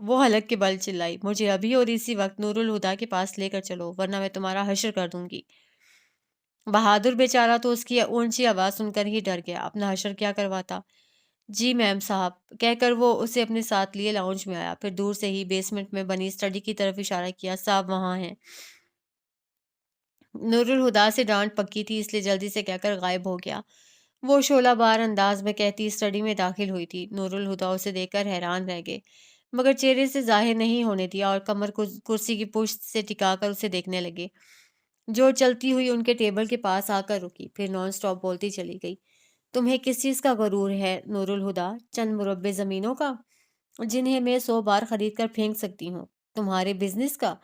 وہ حلق کے بل چلائی، مجھے ابھی اور اسی وقت نور الہدا کے پاس لے کر چلو ورنہ میں تمہارا حشر کر دوں گی۔ بہادر بیچارہ تو اس کی اونچی آواز سن کر ہی ڈر گیا، اپنا حشر کیا کرواتا۔ جی میم صاحب کہہ کر وہ اسے اپنے ساتھ لیے لاؤنج میں آیا، پھر دور سے ہی بیسمنٹ میں بنی اسٹڈی کی طرف اشارہ کیا، صاحب وہاں ہیں۔ نور الہدا سے ڈانٹ پکی تھی اس لیے جلدی سے کہہ کر غائب ہو گیا۔ وہ شعلہ بار انداز میں کہتی اسٹڈی میں داخل ہوئی تھی۔ نور الہدا اسے دیکھ کر حیران رہ گئے، مگر چہرے سے ظاہر نہیں ہونے دیا اور کمر کو کرسی کی پشت سے ٹکا کر اسے دیکھنے لگے۔ جو چلتی ہوئی ان کے ٹیبل کے پاس آ کر رکی، پھر نان سٹاپ بولتی چلی گئی۔ تمہیں کس چیز کا غرور ہے نور الہدا؟ چند مربع زمینوں کا جنہیں میں 100 بار خرید کر پھینک سکتی ہوں؟ تمہارے بزنس کا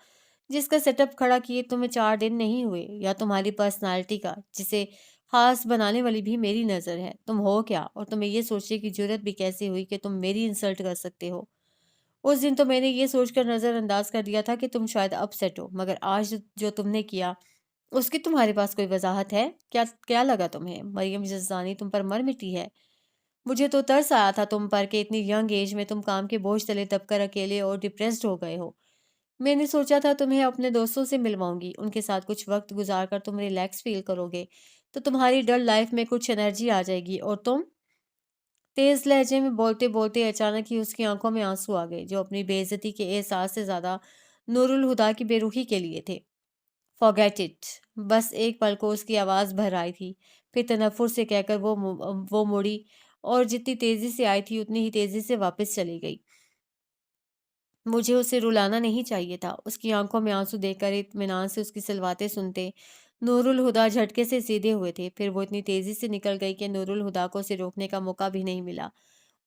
جس کا سیٹ اپ کھڑا کیے تمہیں 4 دن نہیں ہوئے؟ یا تمہاری پرسنالٹی کا جسے خاص بنانے والی بھی میری نظر ہے؟ تم ہو کیا اور تمہیں یہ سوچنے کی جرت بھی کیسے ہوئی کہ تم میری انسلٹ کر سکتے ہو؟ اس دن تو میں نے یہ سوچ کر نظر انداز کر دیا تھا کہ تم شاید اپ سیٹ ہو، مگر آج جو تم نے کیا اس کی تمہارے پاس کوئی وضاحت ہے؟ کیا لگا تمہیں مریم جزدانی تم پر مر مٹی ہے؟ مجھے تو ترس آیا تھا تم پر کہ اتنی ینگ ایج میں تم کام کے بوجھ تلے دب کر اکیلے اور ڈپریسڈ ہو گئے ہو۔ میں نے سوچا تھا تمہیں اپنے دوستوں سے ملواؤں گی، ان کے ساتھ کچھ وقت گزار کر تم ریلیکس فیل کرو گے تو تمہاری ڈل لائف میں کچھ انرجی آ جائے گی، اور تم… تیز لہجے میں بولتے بولتے اچانک ہی اس کی آنکھوں میں آنسو آ گئے جو اپنی بے عزتی کے احساس سے زیادہ نور الہدا کی بے روحی کے لیے تھے۔ forget it۔ بس ایک پل کو اس کی آواز بھر آئی تھی، پھر تنفر سے کہہ کر وہ مڑی اور جتنی تیزی سے آئی تھی اتنی ہی تیزی سے واپس چلی گئی۔ مجھے اسے رلانا نہیں چاہیے تھا۔ اس کی آنکھوں میں آنسو دیکھ کر اطمینان سے اس کی سلواتیں سنتے نور الہدا جھٹکے سے سیدھے ہوئے تھے، پھر وہ اتنی تیزی سے نکل گئی کہ نور الہدا کو اسے روکنے کا موقع بھی نہیں ملا،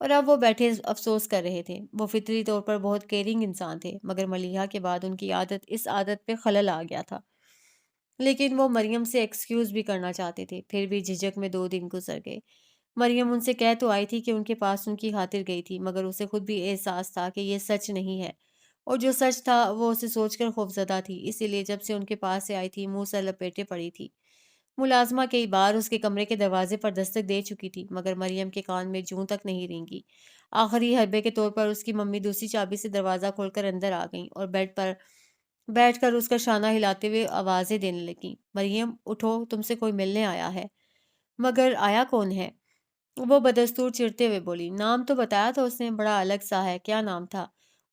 اور اب وہ بیٹھے افسوس کر رہے تھے۔ وہ فطری طور پر بہت کیئرنگ انسان تھے، مگر ملیحہ کے بعد ان کی اس عادت پہ خلل آ گیا تھا۔ لیکن وہ مریم سے ایکسکیوز بھی کرنا چاہتے تھے، پھر بھی جھجک میں 2 دن گزر گئے۔ مریم ان سے کہہ تو آئی تھی کہ ان کے پاس ان کی خاطر گئی تھی، مگر اسے خود بھی احساس تھا کہ یہ سچ نہیں ہے، اور جو سچ تھا وہ اسے سوچ کر خوفزدہ تھی، اسی لیے جب سے ان کے پاس سے آئی تھی منہ سر لپیٹے پڑی تھی۔ ملازمہ کئی بار اس کے کمرے کے دروازے پر دستک دے چکی تھی، مگر مریم کے کان میں جوں تک نہیں رینگی۔ آخری حربے کے طور پر اس کی ممی دوسری چابی سے دروازہ کھول کر اندر آ گئیں اور بیڈ پر بیٹھ کر اس کا شانہ ہلاتے ہوئے آوازیں دینے لگیں، مریم اٹھو، تم سے کوئی ملنے آیا ہے۔ مگر آیا کون ہے؟ وہ بدستور چڑھتے ہوئے بولی، نام تو بتایا تھا اس نے، بڑا الگ سا ہے، کیا نام تھا؟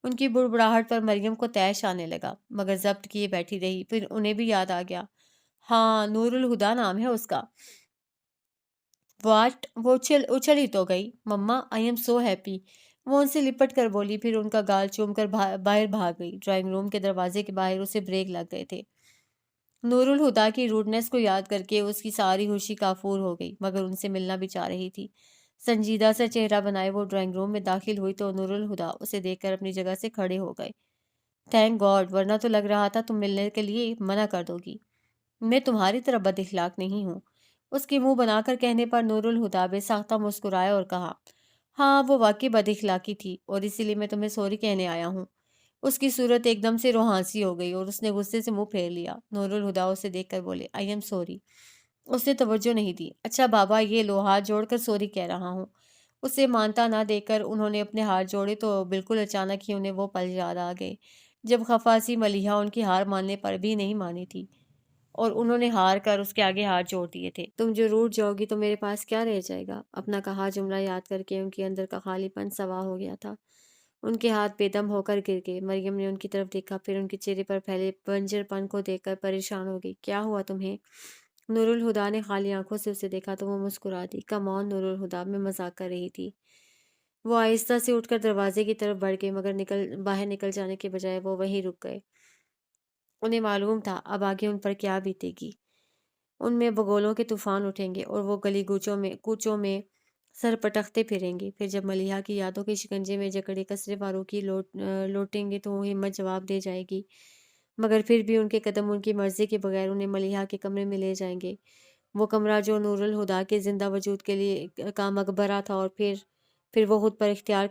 ان کی بڑبڑاہٹ پر مریم کو طیش آنے لگا، مگر ضبط کیے بیٹھی رہی، پھر انہیں بھی یاد آ گیا، ہاں نور الہدا نام ہے اس کا۔ واٹ؟ وہ اچھل ہی تو گئی، مما آئی ایم سو ہیپی، وہ ان سے لپٹ کر بولی، پھر ان کا گال چوم کر باہر بھاگ گئی۔ ڈرائنگ روم کے دروازے کے باہر اسے بریک لگ گئے تھے۔ نور الہدا کی روڈنس کو یاد کر کے اس کی ساری ہوشی کافور ہو گئی، مگر ان سے ملنا بھی چاہ رہی تھی۔ سنجیدہ سا چہرہ بنائے وہ ڈرائنگ روم میں داخل ہوئی تو نور الہدا اسے دیکھ کر اپنی جگہ سے کھڑے ہو گئے۔ تھینک گاڈ، ورنہ تو لگ رہا تھا تم ملنے کے لیے منع کر دو گی۔ میں تمہاری طرح بد اخلاق نہیں ہوں۔ اس کے منہ بنا کر کہنے پر نور الہدا بے ساختہ مسکرایا اور کہا، ہاں وہ واقعی بد اخلاقی تھی، اور اسی لیے میں تمہیں سوری کہنے آیا ہوں۔ اس کی صورت ایک دم سے روحانسی ہو گئی اور اس نے غصے سے منہ پھیر لیا۔ نور الہدا اسے دیکھ کر بولے، آئی ایم سوری۔ اس نے توجہ نہیں دی۔ اچھا بابا، یہ لو ہاتھ جوڑ کر سوری کہہ رہا ہوں۔ اسے مانتا نہ دیکھ کر انہوں نے اپنے ہاتھ جوڑے تو بالکل اچانک ہی انہیں وہ پل یاد آ گئے جب خفا سی ملیحہ ان کی ہار ماننے پر بھی نہیں مانی تھی، اور انہوں نے ہار کر اس کے آگے ہاتھ جوڑ دیے تھے۔ تم جو روٹ جاؤ گی تو میرے پاس کیا رہ جائے گا؟ اپنا کہا جملہ یاد کر کے ان کے اندر کا خالی پن سوا ہو گیا تھا۔ ان کے ہاتھ بے دم ہو کر گر گئے۔ مریم نے ان کی طرف دیکھا، پھر ان کے چہرے پر پھیلے بنجر پن کو دیکھ کر پریشان ہو گئی۔ کیا ہوا تمہیں؟ نور الہدا نے خالی آنکھوں سے اسے دیکھا تو وہ مسکرا دی۔ کم آن نور الہدا، میں مذاق کر رہی تھی۔ وہ آہستہ سے اٹھ کر دروازے کی طرف بڑھ گئے، مگر باہر نکل جانے کے بجائے وہ وہیں رک گئے۔ انہیں معلوم تھا اب آگے ان پر کیا بیتے گی۔ ان میں بگولوں کے طوفان اٹھیں گے اور وہ گلی کوچوں میں سر پٹکتے پھریں گے۔ پھر جب ملیحہ کی یادوں کے شکنجے میں جکڑے کثرے فاروقی لوٹیں گے تو وہ ہمت جواب دے جائے گی، مگر پھر بھی ان کے قدم ان کی مرضی کے بغیر انہیں ملیحہ کے کمرے میں لے جائیں گے، وہ کمرہ جو نور الہدا کے زندہ وجود کے لیے کا مقبرہ تھا، اور پھر وہ خود پر اختیار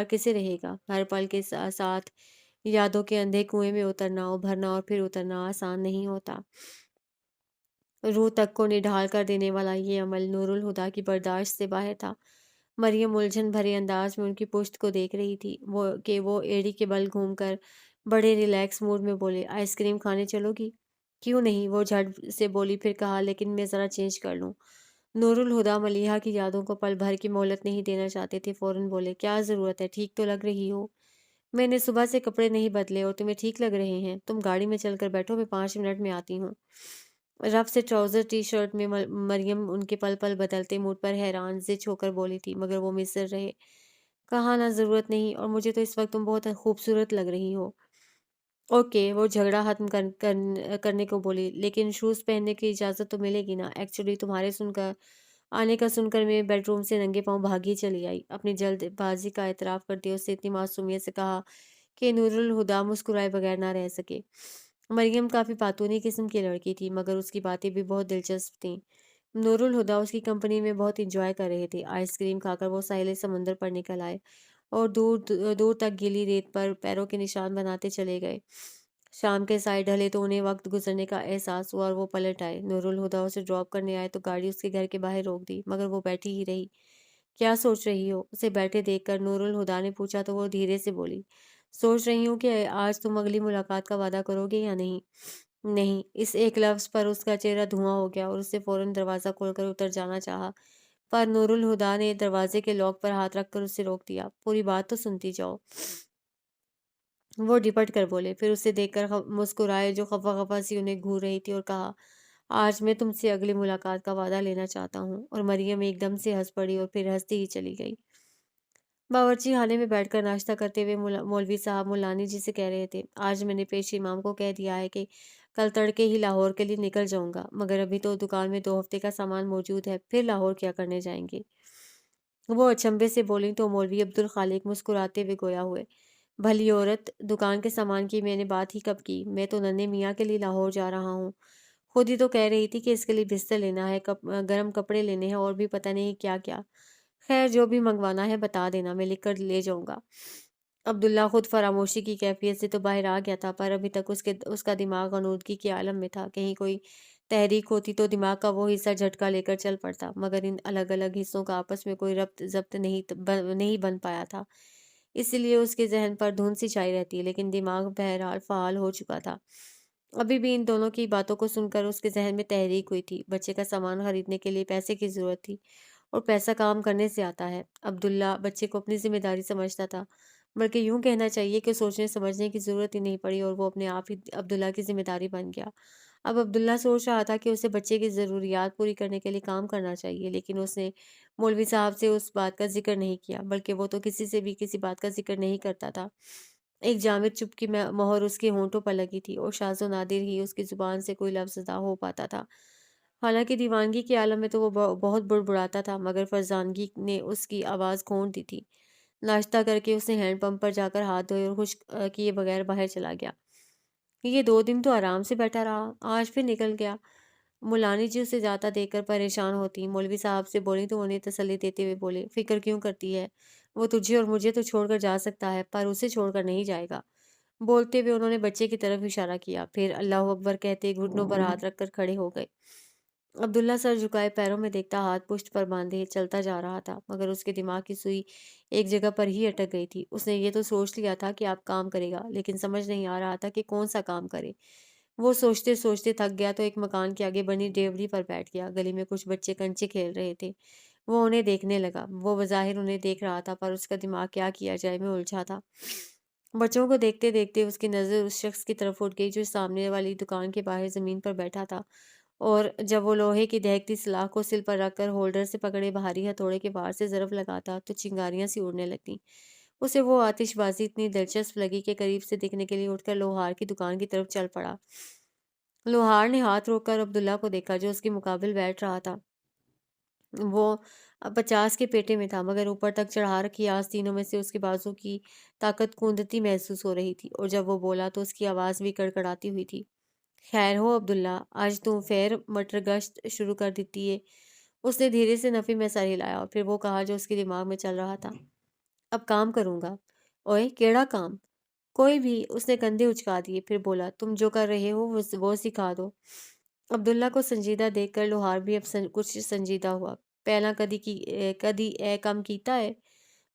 کسے رہے گا؟ ہر پل کے ساتھ یادوں کے اندھے کنویں میں اترنا، ابھرنا اور پھر اترنا آسان نہیں ہوتا۔ روح تک کو نڈھال کر دینے والا یہ عمل نور الہدا کی برداشت سے باہر تھا۔ مریم الجھن بھرے انداز میں ان کی پشت کو دیکھ رہی تھی، وہ ایڑی کے بل گھوم کر بڑے ریلیکس موڈ میں بولے، آئس کریم کھانے چلو گی؟ کیوں نہیں، وہ جھٹ سے بولی، پھر کہا، لیکن میں ذرا چینج کر لوں۔ نور الہدیٰ ملیحہ کی یادوں کو پل بھر کی مہلت نہیں دینا چاہتے تھے، فوراً بولے، کیا ضرورت ہے، ٹھیک تو لگ رہی ہو۔ میں نے صبح سے کپڑے نہیں بدلے اور تمہیں ٹھیک لگ رہے ہیں، تم گاڑی میں چل کر بیٹھو، میں 5 منٹ میں آتی ہوں۔ رف سے ٹراؤزر ٹی شرٹ میں مریم ان کے پل پل بدلتے موڈ پر حیران زچ ہو کر بولی تھی، مگر وہ مصر رہے۔ کہا، نہ ضرورت نہیں، اور مجھے تو اس وقت تم بہت خوبصورت لگ رہی ہو۔ اوکے، وہ جھگڑا ختم کرنے کو بولی، لیکن شوز پہننے کی اجازت تو ملے گی نا، ایکچولی تمہارے آنے کا سن کر میں بیڈ روم سے ننگے پاؤں بھاگی چلی آئی، اپنی جلد بازی کا اعتراف کرتے اس سے اتنی معصومیت سے کہا کہ نور الہدیٰ مسکرائے بغیر نہ رہ سکے۔ مریم کافی پاتونی قسم کی لڑکی تھی، مگر اس کی باتیں بھی بہت دلچسپ تھیں۔ نور الہدیٰ اس کی کمپنی میں بہت انجوائے کر رہے تھے۔ آئس کریم کھا کر وہ ساحل سمندر پر نکل آئے اور دور دور تک گیلی ریت پر پیروں کے نشان بناتے چلے گئے۔ شام کے سائے ڈھلے تو انہیں وقت گزرنے کا احساس ہوا اور وہ پلٹ آئے۔ نور الہدیٰ اسے ڈراپ کرنے آئے تو گاڑی اس کے گھر کے باہر روک دی، مگر وہ بیٹھی ہی رہی۔ کیا سوچ رہی ہو؟ اسے بیٹھے دیکھ کر نور الہدیٰ نے پوچھا تو وہ دھیرے سے بولی، سوچ رہی ہوں کہ آج تم اگلی ملاقات کا وعدہ کرو گے یا نہیں۔ نہیں، اس ایک لفظ پر اس کا چہرہ دھواں ہو گیا اور اس سے فوراً دروازہ کھول کر اتر جانا چاہا، پر نور الہدیٰ نے دروازے کے لاک پر ہاتھ رکھ کر اسے روک دیا۔ پوری بات تو سنتی جاؤ، وہ ڈپٹ کر بولے، پھر اسے دیکھ کر مسکرائے جو خفا خفا سی انہیں گھور رہی تھی، اور کہا، آج میں تم سے اگلی ملاقات کا وعدہ لینا چاہتا ہوں۔ اور مریم ایک دم سے ہنس پڑی اور پھر ہنستی ہی چلی گئی۔ باورچی خانے میں بیٹھ کر ناشتہ کرتے ہوئے مولوی صاحب ملانی جی سے کہہ رہے تھے، آج میں نے پیش امام کو کہہ دیا ہے کہ کل تڑکے ہی لاہور کے لیے نکل جاؤں گا، مگر ابھی تو دکان میں 2 ہفتے کا سامان موجود ہے، پھر لاہور کیا کرنے جائیں گے؟ وہ اچنبھے سے بولیں تو مولوی عبدالخالق مسکراتے ہوئے گویا ہوئے، بھلی عورت، دکان کے سامان کی میں نے بات ہی کب کی، میں تو ننھے میاں کے لیے لاہور جا رہا ہوں۔ خود ہی تو کہہ رہی تھی کہ اس کے لیے بستر لینا ہے، گرم کپڑے لینے ہیں اور بھی پتہ نہیں کیا کیا۔ خیر، جو بھی منگوانا ہے بتا دینا، میں لکھ کر لے جاؤں گا۔ عبداللہ خود فراموشی کی کیفیت سے تو باہر آ گیا تھا، پر ابھی تک اس کا دماغ غنودگی کے عالم میں تھا۔ کہیں کوئی تحریک ہوتی تو دماغ کا وہ حصہ جھٹکا لے کر چل پڑتا، مگر ان الگ الگ حصوں کا آپس میں کوئی ربط ضبط نہیں بن پایا تھا، اسی لیے اس کے ذہن پر دھند سی چھائی رہتی، لیکن دماغ بہرحال فعال ہو چکا تھا۔ ابھی بھی ان دونوں کی باتوں کو سن کر اس کے ذہن میں تحریک ہوئی تھی۔ بچے کا سامان خریدنے کے لیے پیسے کی ضرورت تھی، اور پیسہ کام کرنے سے آتا ہے۔ عبداللہ بچے کو اپنی ذمہ داری سمجھتا تھا، بلکہ یوں کہنا چاہیے کہ سوچنے سمجھنے کی ضرورت ہی نہیں پڑی اور وہ اپنے آپ ہی عبداللہ کی ذمہ داری بن گیا۔ اب عبداللہ سوچ رہا تھا کہ اسے بچے کی ضروریات پوری کرنے کے لیے کام کرنا چاہیے، لیکن اس نے مولوی صاحب سے اس بات کا ذکر نہیں کیا، بلکہ وہ تو کسی سے بھی کسی بات کا ذکر نہیں کرتا تھا۔ ایک جامد چپ کی مہر اس کے ہونٹوں پر لگی تھی، اور شاذ و نادر ہی اس کی زبان سے کوئی لفظ ادا ہو پاتا تھا۔ حالانکہ دیوانگی کے عالم میں تو وہ بہت بڑبڑاتا تھا، مگر فرزانگی نے اس کی آواز کھونٹ دی تھی۔ ناشتہ کر کے اس نے ہینڈ پمپ پر جا کر ہاتھ دھوئے اور خشک کیے بغیر باہر چلا گیا۔ یہ 2 دن تو آرام سے بیٹھا رہا، آج پھر نکل گیا۔ ملانی جی اسے جاتا دیکھ کر پریشان ہوتی، مولوی صاحب سے بولی تو انہیں تسلی دیتے ہوئے بولے، فکر کیوں کرتی ہے، وہ تجھے اور مجھے تو چھوڑ کر جا سکتا ہے، پر اسے چھوڑ کر نہیں جائے گا۔ بولتے ہوئے انہوں نے بچے کی طرف اشارہ کیا، پھر اللہ اکبر کہتے گھٹنوں پر ہاتھ رکھ کر کھڑے ہو گئے۔ عبداللہ سر جھکائے پیروں میں دیکھتا ہاتھ پشت پر باندھے چلتا جا رہا تھا، مگر اس کے دماغ کی سوئی ایک جگہ پر ہی اٹک گئی تھی۔ اس نے یہ تو سوچ لیا تھا کہ آپ کام کرے گا، لیکن سمجھ نہیں آ رہا تھا کہ کون سا کام کرے۔ وہ سوچتے سوچتے تھک گیا تو ایک مکان کے آگے بنی ڈیوڑی پر بیٹھ گیا۔ گلی میں کچھ بچے کنچے کھیل رہے تھے، وہ انہیں دیکھنے لگا۔ وہ بظاہر انہیں دیکھ رہا تھا، پر اس کا دماغ کیا کیا جائے میں الجھا تھا۔ بچوں کو دیکھتے دیکھتے اس کی نظر اس شخص کی طرف اٹھ گئی جو سامنے والی دکان کے باہر زمین پر بیٹھا تھا، اور جب وہ لوہے کی دہکتی سلاخ کو سل پر رکھ کر ہولڈر سے پکڑے بھاری ہتھوڑے کے وار سے ضرب لگاتا تو چنگاریاں سی اڑنے لگتیں۔ اسے وہ آتش بازی اتنی دلچسپ لگی کہ قریب سے دیکھنے کے لیے اٹھ کر لوہار کی دکان کی طرف چل پڑا۔ لوہار نے ہاتھ روک کر عبداللہ کو دیکھا جو اس کے مقابل بیٹھ رہا تھا۔ وہ 50 کے پیٹے میں تھا، مگر اوپر تک چڑھا رکھی آستینوں میں سے اس کے بازو کی طاقت کوندتی محسوس ہو رہی تھی، اور جب وہ بولا تو اس کی آواز بھی کڑکڑاتی ہوئی تھی۔ خیر ہو عبداللہ، آج تم پھر مٹر گشت شروع کر دیتی ہے۔ اس نے دھیرے سے نفی میں سر ہلایا اور پھر وہ کہا جو اس کے دماغ میں چل رہا تھا، اب کام کروں گا۔ اوئے کیڑا کام؟ کوئی بھی، اس نے کندھے اچکا دیے، پھر بولا، تم جو کر رہے ہو وہ سکھا دو۔ عبداللہ کو سنجیدہ دیکھ کر لوہار بھی اب کچھ سنجیدہ ہوا۔ پہلا کدی اے کم کیتا ہے؟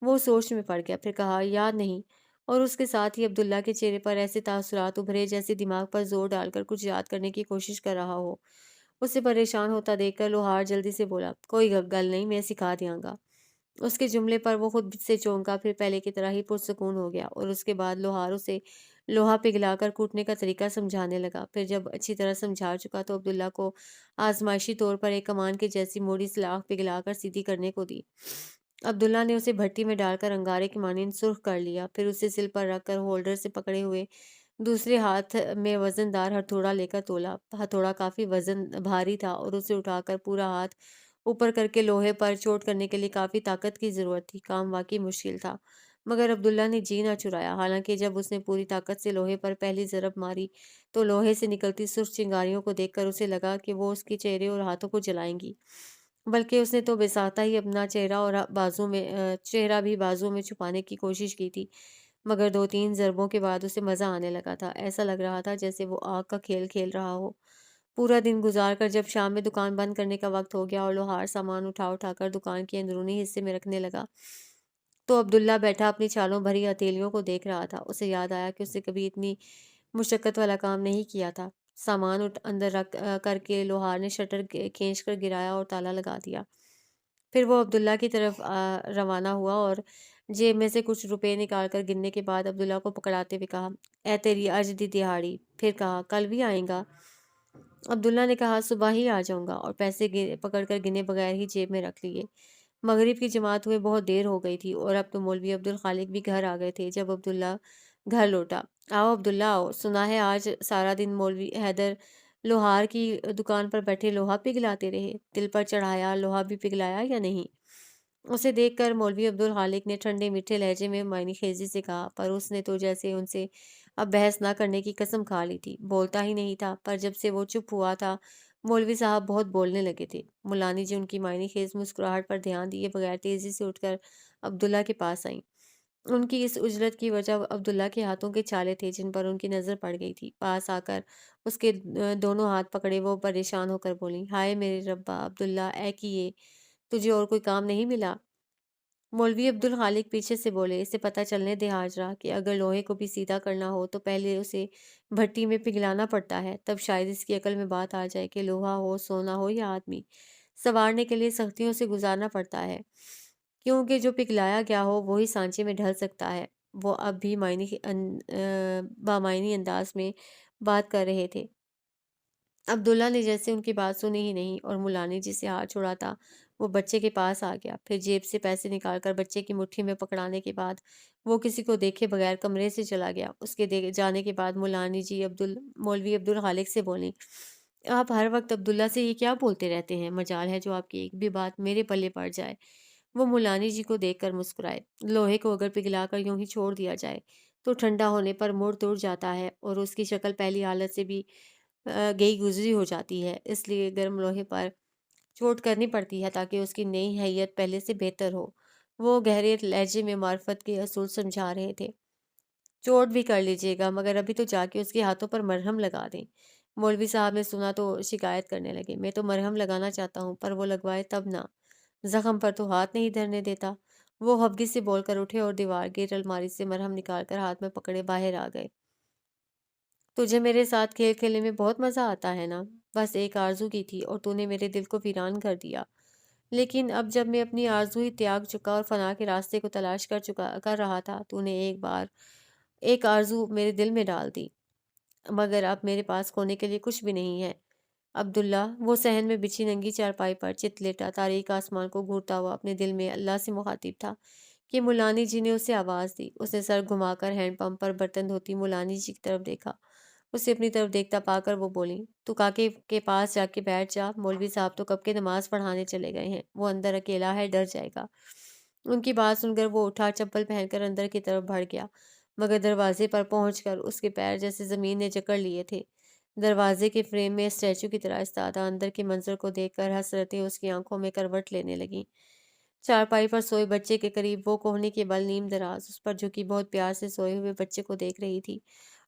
وہ سوچ میں پڑ گیا، پھر کہا یاد نہیں، اور اس کے ساتھ ہی عبداللہ کے چہرے پر ایسے تاثرات ابھرے جیسے دماغ پر زور ڈال کر کچھ یاد کرنے کی کوشش کر رہا ہو۔ اسے پریشان ہوتا دیکھ کر لوہار جلدی سے بولا، کوئی گل نہیں، میں سکھا دیاں گا۔ اس کے جملے پر وہ خود سے چونکا، پھر پہلے کی طرح ہی پرسکون ہو گیا، اور اس کے بعد لوہار اسے لوہا پگھلا کر کوٹنے کا طریقہ سمجھانے لگا۔ پھر جب اچھی طرح سمجھا چکا تو عبداللہ کو آزمائشی طور پر ایک کمان کے جیسی موڑی سلاخ پگھلا کر سیدھی کرنے کو دی۔ عبداللہ نے اسے بھٹی میں ڈال کر انگارے کے مانند سرخ کر لیا، پھر اسے سل پر رکھ کر ہولڈر سے پکڑے ہوئے دوسرے ہاتھ میں وزن دار ہتھوڑا لے کر تولا۔ ہتھوڑا کافی وزن بھاری تھا اور اسے اٹھا کر پورا ہاتھ اوپر کر کے لوہے پر چوٹ کرنے کے لیے کافی طاقت کی ضرورت تھی۔ کام واقعی مشکل تھا، مگر عبداللہ نے جی نہ چرایا۔ حالانکہ جب اس نے پوری طاقت سے لوہے پر پہلی ضرب ماری تو لوہے سے نکلتی سرخ چنگاریوں کو دیکھ کر اسے لگا کہ وہ اس کے چہرے اور ہاتھوں کو جلائیں گی، بلکہ اس نے تو بساطا ہی اپنا چہرہ بھی بازو میں چھپانے کی کوشش کی تھی، مگر دو تین ضربوں کے بعد اسے مزہ آنے لگا تھا۔ ایسا لگ رہا تھا جیسے وہ آگ کا کھیل کھیل رہا ہو۔ پورا دن گزار کر جب شام میں دکان بند کرنے کا وقت ہو گیا اور لوہار سامان اٹھا کر دکان کے اندرونی حصے میں رکھنے لگا تو عبداللہ بیٹھا اپنی چھالوں بھری ہتھیلیوں کو دیکھ رہا تھا۔ اسے یاد آیا کہ اسے کبھی اتنی مشقت والا کام نہیں کیا تھا۔ سامان اندر رکھ کر کے لوہار نے شٹر کھینچ کر گرایا اور تالا لگا دیا۔ پھر وہ عبداللہ کی طرف روانہ ہوا اور جیب میں سے کچھ روپے نکال کر گننے کے بعد عبداللہ کو پکڑاتے ہوئے کہا، اے تیری اج دی دہاڑی۔ پھر کہا، کل بھی آئیں گا؟ عبداللہ نے کہا، صبح ہی آ جاؤں گا، اور پیسے پکڑ کر گنے بغیر ہی جیب میں رکھ لیے۔ مغرب کی جماعت ہوئے بہت دیر ہو گئی تھی اور اب تو مولوی عبدالخالق بھی گھر آ گئے تھے۔ جب عبداللہ گھر لوٹا، آؤ عبداللہ آؤ، سنا ہے آج سارا دن مولوی حیدر لوہار کی دکان پر بیٹھے لوہا پگھلاتے رہے، دل پر چڑھایا لوہا بھی پگھلایا یا نہیں؟ اسے دیکھ کر مولوی عبدالخالق نے ٹھنڈے میٹھے لہجے میں معنی خیزی سے کہا، پر اس نے تو جیسے ان سے اب بحث نہ کرنے کی قسم کھا لی تھی، بولتا ہی نہیں تھا۔ پر جب سے وہ چپ ہوا تھا مولوی صاحب بہت بولنے لگے تھے۔ ملانی جی ان کی معنی خیز مسکراہٹ پر دھیان دیے بغیر تیزی سے اٹھ کر عبداللہ کے پاس آئیں۔ ان کی اس اجلت کی وجہ عبداللہ کے ہاتھوں کے چھالے تھے جن پر ان کی نظر پڑ گئی تھی۔ پاس آ کر اس کے دونوں ہاتھ پکڑے وہ پریشان ہو کر بولی، ہائے میرے ربا، عبداللہ اے کیے، تجھے اور کوئی کام نہیں ملا؟ مولوی عبدالخالق پیچھے سے بولے، اسے پتہ چلنے دے حاجرہ کہ اگر لوہے کو بھی سیدھا کرنا ہو تو پہلے اسے بھٹی میں پگھلانا پڑتا ہے، تب شاید اس کی عقل میں بات آ جائے کہ لوہا ہو، سونا ہو یا آدمی، سنوارنے کے لیے سختیوں سے گزارنا پڑتا ہے، کیونکہ جو پگھلایا گیا ہو وہی سانچے میں ڈھل سکتا ہے۔ وہ اب بھی بامعنی انداز میں بات کر رہے تھے۔ عبداللہ نے جیسے ان کی بات سنی ہی نہیں اور ملانی جی سے ہاتھ چھڑاتا وہ بچے کے پاس آ گیا۔ پھر جیب سے پیسے نکال کر بچے کی مٹھی میں پکڑانے کے بعد وہ کسی کو دیکھے بغیر کمرے سے چلا گیا۔ اس کے جانے کے بعد ملانی جی مولوی عبدالخالق سے بولیں، آپ ہر وقت عبداللہ سے یہ کیا بولتے رہتے ہیں؟ مجال ہے جو آپ کی ایک بھی بات میرے پلے پڑ جائے۔ وہ ملانی جی کو دیکھ کر مسکرائے۔ لوہے کو اگر پگھلا کر یوں ہی چھوڑ دیا جائے تو ٹھنڈا ہونے پر مڑ توڑ جاتا ہے اور اس کی شکل پہلی حالت سے بھی گئی گزری ہو جاتی ہے، اس لیے گرم لوہے پر چوٹ کرنی پڑتی ہے تاکہ اس کی نئی حیت پہلے سے بہتر ہو۔ وہ گہرے لہجے میں معرفت کے اصول سمجھا رہے تھے۔ چوٹ بھی کر لیجیے گا مگر ابھی تو جا کے اس کے ہاتھوں پر مرہم لگا دیں۔ مولوی صاحب نے سنا تو شکایت کرنے لگے، میں تو مرہم لگانا چاہتا ہوں پر وہ لگوائے تب نہ، زخم پر تو ہاتھ نہیں دھرنے دیتا۔ وہ ہفگی سے بول کر اٹھے اور دیوار گیر الماری سے مرہم نکال کر ہاتھ میں پکڑے باہر آ گئے۔ تجھے میرے ساتھ کھیل کھیلنے میں بہت مزہ آتا ہے نا؟ بس ایک آرزو کی تھی اور تو نے میرے دل کو ویران کر دیا۔ لیکن اب جب میں اپنی آرزو ہی تیاگ چکا اور فنا کے راستے کو تلاش کر رہا تھا، تو نے ایک آرزو میرے دل میں ڈال دی، مگر اب میرے پاس کھونے کے لیے کچھ بھی نہیں ہے۔ عبداللہ وہ صحن میں بچھی ننگی چارپائی پر چت لیٹا تاریک آسمان کو گھورتا ہوا اپنے دل میں اللہ سے مخاطب تھا کہ ملانی جی نے اسے آواز دی۔ اس نے سر گھما کر ہینڈ پمپ پر برتن دھوتی ملانی جی کی طرف دیکھا۔ اسے اپنی طرف دیکھتا پا کر وہ بولی، تو کاکے کے پاس جا کے بیٹھ جا، مولوی صاحب تو کب کے نماز پڑھانے چلے گئے ہیں، وہ اندر اکیلا ہے، ڈر جائے گا۔ ان کی بات سن کر وہ اٹھا، چپل پہن کر اندر کی طرف بڑھ گیا، مگر دروازے پر پہنچ کر اس کے پیر جیسے زمین نے جکڑ لیے تھے۔ دروازے کے فریم میں اسٹیچو کی طرح ایستادہ اندر کے منظر کو دیکھ کر حسرتیں اس کی آنکھوں میں کروٹ لینے لگیں۔ چارپائی پر سوئے بچے کے قریب وہ کوہنی کے بل نیم دراز اس پر جھکی بہت پیار سے سوئے ہوئے بچے کو دیکھ رہی تھی،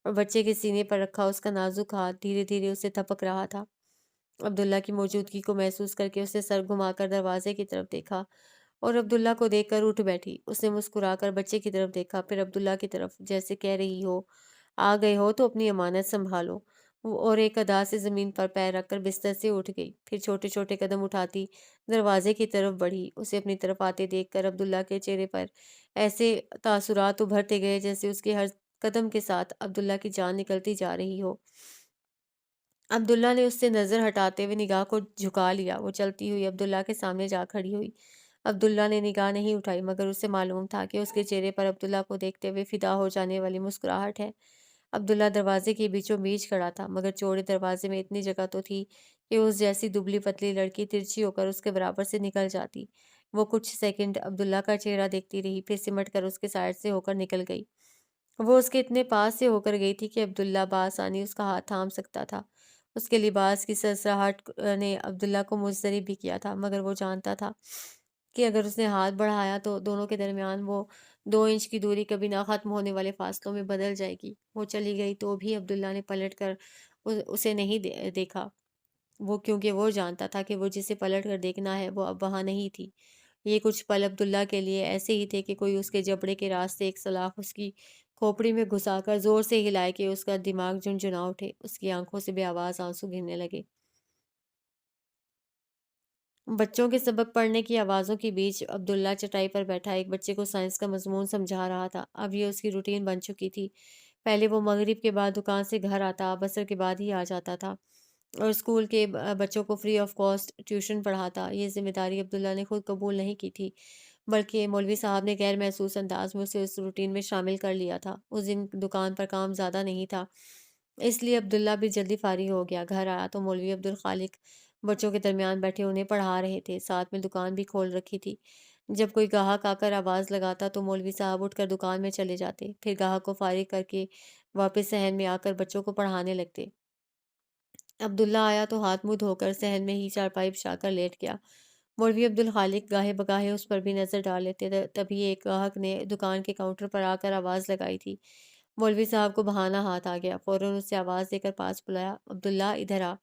اور بچے کے سینے پر رکھا اس کا نازک ہاتھ دھیرے دھیرے اسے تھپک رہا تھا۔ عبداللہ کی موجودگی کو محسوس کر کے اس نے سر گھما کر دروازے کی طرف دیکھا اور عبداللہ کو دیکھ کر اٹھ بیٹھی۔ اس نے مسکرا کر بچے کی طرف دیکھا، پھر عبداللہ کی طرف، جیسے کہہ رہی ہو آ گئے ہو تو اپنی امانت سنبھالو۔ اور ایک ادا سے زمین پر پیر رکھ کر بستر سے اٹھ گئی، پھر چھوٹے چھوٹے قدم اٹھاتی دروازے کی طرف بڑھی۔ اسے اپنی طرف آتے دیکھ کر عبداللہ کے چہرے پر ایسے تاثرات ابھرتے گئے جیسے اس کے ہر قدم کے ساتھ عبداللہ کی جان نکلتی جا رہی ہو۔ عبداللہ نے اس سے نظر ہٹاتے ہوئے نگاہ کو جھکا لیا۔ وہ چلتی ہوئی عبداللہ کے سامنے جا کھڑی ہوئی۔ عبداللہ نے نگاہ نہیں اٹھائی، مگر اسے معلوم تھا کہ اس کے چہرے پر عبداللہ کو دیکھتے ہوئے فدا ہو جانے والی مسکراہٹ ہے۔ عبداللہ دروازے کے بیچوں بیچ کھڑا تھا، مگر چوڑے دروازے میں اتنی جگہ تو تھی کہ اس جیسی دبلی پتلی لڑکی ترچھی ہو کر اس کے برابر سے نکل جاتی۔ وہ کچھ سیکنڈ عبداللہ کا چہرہ دیکھتی رہی، پھر سمٹ کر اس کے سائڈ سے ہو کر نکل گئی۔ وہ اس کے اتنے پاس سے ہو کر گئی تھی کہ عبداللہ بآسانی اس کا ہاتھ تھام سکتا تھا۔ اس کے لباس کی سرسراہٹ نے عبداللہ کو مضطرب بھی کیا تھا، مگر وہ جانتا تھا کہ اگر اس نے ہاتھ بڑھایا تو دونوں کے درمیان وہ 2 انچ کی دوری کبھی نہ ختم ہونے والے فاصلوں میں بدل جائے گی۔ وہ چلی گئی تو بھی عبداللہ نے پلٹ کر اسے نہیں دیکھا، وہ کیونکہ وہ جانتا تھا کہ وہ جسے پلٹ کر دیکھنا ہے وہ اب وہاں نہیں تھی۔ یہ کچھ پل عبداللہ کے لیے ایسے ہی تھے کہ کوئی اس کے جبڑے کے راستے ایک سلاخ اس کی کھوپڑی میں گھسا کر زور سے ہلائے کہ اس کا دماغ جھنجھنا اٹھے، اس کی آنکھوں سے بے آواز آنسو گرنے لگے۔ بچوں کے سبق پڑھنے کی آوازوں کے بیچ عبداللہ چٹائی پر بیٹھا ایک بچے کو سائنس کا مضمون سمجھا رہا تھا۔ اب یہ اس کی روٹین بن چکی تھی۔ پہلے وہ مغرب کے بعد دکان سے گھر آتا، اب عصر کے بعد ہی آ جاتا تھا اور اسکول کے بچوں کو فری آف کاسٹ ٹیوشن پڑھاتا۔ یہ ذمہ داری عبداللہ نے خود قبول نہیں کی تھی، بلکہ مولوی صاحب نے غیر محسوس انداز میں اسے اس روٹین میں شامل کر لیا تھا۔ اس دن دکان پر کام زیادہ نہیں تھا، اس لیے عبداللہ بھی جلدی فارغ ہو گیا۔ گھر آیا تو مولوی عبدالخالق بچوں کے درمیان بیٹھے انہیں پڑھا رہے تھے، ساتھ میں دکان بھی کھول رکھی تھی۔ جب کوئی گاہک آ کر آواز لگاتا تو مولوی صاحب اٹھ کر دکان میں چلے جاتے، پھر گاہک کو فارغ کر کے واپس صحن میں آ کر بچوں کو پڑھانے لگتے۔ عبداللہ آیا تو ہاتھ منہ دھو کر صحن میں ہی چارپائی بچھا کر لیٹ گیا۔ مولوی عبدالخالق گاہے بگاہے اس پر بھی نظر ڈال لیتے، تبھی ایک گاہک نے دکان کے کاؤنٹر پر آ کر آواز لگائی تھی۔ مولوی صاحب کو بہانہ ہاتھ آ گیا، فوراً اس سے آواز دے کر پاس بلایا، عبداللہ ادھر آ۔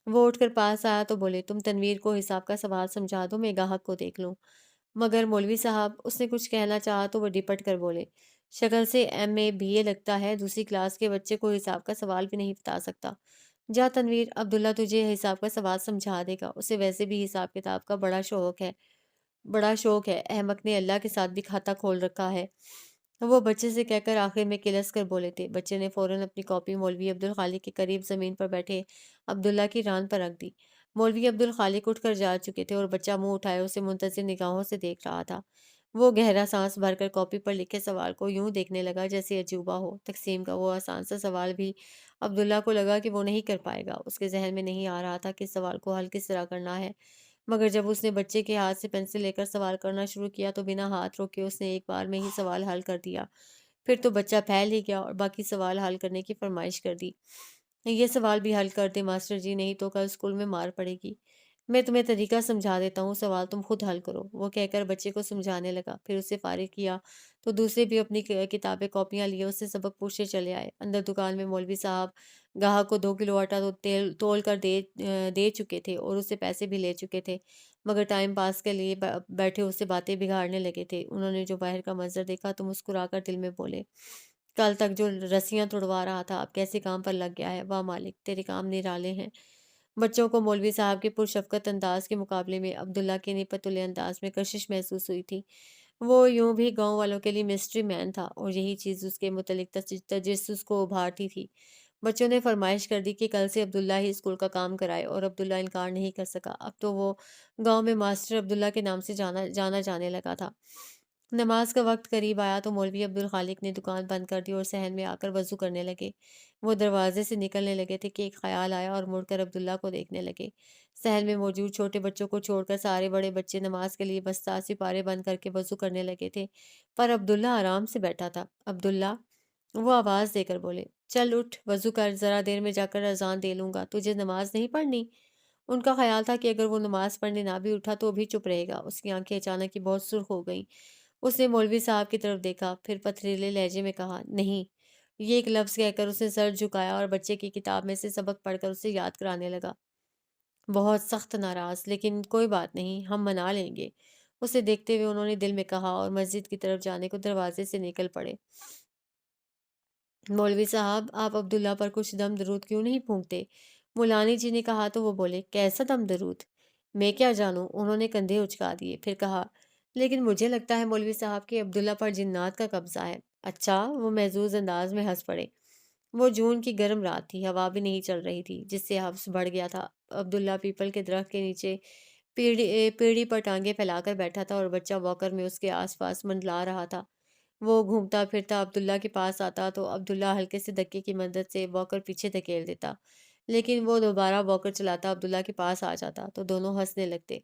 وہ اٹھ کر پاس آیا تو بولے، تم تنویر کو حساب کا سوال سمجھا دو، میں گاہک کو دیکھ لوں۔ مگر مولوی صاحب، اس نے کچھ کہنا چاہا تو وہ ڈپٹ کر بولے، شکل سے MA BA لگتا ہے، دوسری کلاس کے بچے کو حساب کا سوال بھی نہیں بتا سکتا۔ جا تنویر، عبداللہ تجھے حساب کا سوال سمجھا دے گا، اسے ویسے بھی حساب کتاب کا بڑا شوق ہے، احمق نے اللہ کے ساتھ بھی کھاتا کھول رکھا ہے۔ وہ بچے سے کہہ کر آخر میں کلس کر بولے تھے۔ بچے نے فوراً اپنی کاپی مولوی عبدالخالق کے قریب زمین پر بیٹھے عبداللہ کی ران پر رکھ دی۔ مولوی عبدالخالق اٹھ کر جا چکے تھے اور بچہ منہ اٹھائے اسے منتظر نگاہوں سے دیکھ رہا تھا۔ وہ گہرا سانس بھر کر کاپی پر لکھے سوال کو یوں دیکھنے لگا جیسے عجوبہ ہو۔ تقسیم کا وہ آسان سا سوال بھی عبداللہ کو لگا کہ وہ نہیں کر پائے گا۔ اس کے ذہن میں نہیں آ رہا تھا کہ اس سوال کو حل کس طرح کرنا ہے، مگر جب اس نے بچے کے ہاتھ سے پنسل لے کر سوال کرنا شروع کیا تو بنا ہاتھ روکے اس نے ایک بار میں ہی سوال حل کر دیا۔ پھر تو بچہ پھیل ہی گیا اور باقی سوال حل کرنے کی فرمائش کر دی۔ یہ سوال بھی حل کر دے ماسٹر جی، نہیں تو کل اسکول میں مار پڑے گی۔ میں تمہیں طریقہ سمجھا دیتا ہوں، سوال تم خود حل کرو، وہ کہہ کر بچے کو سمجھانے لگا۔ پھر اسے فارغ کیا تو دوسرے بھی اپنی کتابیں کاپیاں لیے اس سے سبق پوچھتے چلے آئے۔ اندر دکان میں مولوی صاحب گاہک کو 2 کلو آٹا تو تول کر دے چکے تھے اور اس سے پیسے بھی لے چکے تھے، مگر ٹائم پاس کے لیے بیٹھے اس سے باتیں بگاڑنے لگے تھے۔ انہوں نے جو باہر کا منظر دیکھا تو مسکرا کر دل میں بولے، کل تک جو رسیاں توڑوا رہا تھا اب کیسے کام پر لگ گیا ہے، واہ مالک تیرے کام نرالے ہیں۔ بچوں کو مولوی صاحب کے پرشفقت انداز کے مقابلے میں عبداللہ کے نپتلے انداز میں کشش محسوس ہوئی تھی۔ وہ یوں بھی گاؤں والوں کے لیے مسٹری مین تھا اور یہی چیز اس کے متعلق تجسس کو ابھارتی تھی۔ بچوں نے فرمائش کر دی کہ کل سے عبداللہ ہی اسکول کا کام کرائے اور عبداللہ انکار نہیں کر سکا۔ اب تو وہ گاؤں میں ماسٹر عبداللہ کے نام سے جانا جانے لگا تھا۔ نماز کا وقت قریب آیا تو مولوی عبدالخالق نے دکان بند کر دی اور صحن میں آ کر وضو کرنے لگے۔ وہ دروازے سے نکلنے لگے تھے کہ ایک خیال آیا اور مڑ کر عبداللہ کو دیکھنے لگے۔ صحن میں موجود چھوٹے بچوں کو چھوڑ کر سارے بڑے بچے نماز کے لیے بستہ سپارے بند کر کے وضو کرنے لگے تھے، پر عبداللہ آرام سے بیٹھا تھا۔ عبداللہ، وہ آواز دے کر بولے، چل اٹھ وضو کر، ذرا دیر میں جا کر اذان دے لوں گا، تجھے نماز نہیں پڑھنی؟ ان کا خیال تھا کہ اگر وہ نماز پڑھنے نہ بھی اٹھا تو بھی چپ رہے گا۔ اس کی آنکھیں اچانک ہی بہت سرخ ہو گئیں۔ اس نے مولوی صاحب کی طرف دیکھا، پھر پتھریلے لہجے میں کہا، نہیں۔ یہ ایک لفظ کہہ کر اس نے سر جھکایا اور بچے کی کتاب میں سے سبق پڑھ کر اسے یاد کرانے لگا۔ بہت سخت ناراض، لیکن کوئی بات نہیں، ہم منا لیں گے۔ اسے دیکھتے ہوئے انہوں نے دل میں کہا اور مسجد کی طرف جانے کو دروازے سے نکل پڑے۔ مولوی صاحب، آپ عبداللہ پر کچھ دم درود کیوں نہیں پھونکتے؟ مولانی جی نے کہا تو وہ بولے، کیسا دم درود؟ میں کیا جانوں؟ انہوں نے کندھے اچکا دیے، پھر کہا، لیکن مجھے لگتا ہے مولوی صاحب کہ عبداللہ پر جنات کا قبضہ ہے۔ اچھا؟ وہ محظوظ انداز میں ہنس پڑے۔ وہ جون کی گرم رات تھی، ہوا بھی نہیں چل رہی تھی، جس سے حفظ بڑھ گیا تھا۔ عبداللہ پیپل کے درخت کے نیچے پیڑھی پر ٹانگیں پھیلا کر بیٹھا تھا اور بچہ واکر میں اس کے آس پاس منڈلا رہا تھا۔ وہ گھومتا پھرتا عبداللہ کے پاس آتا تو عبداللہ ہلکے سے دھکے کی مدد سے واکر پیچھے دھکیل دیتا، لیکن وہ دوبارہ واکر چلاتا عبداللہ کے پاس آ جاتا تو دونوں ہنسنے لگتے۔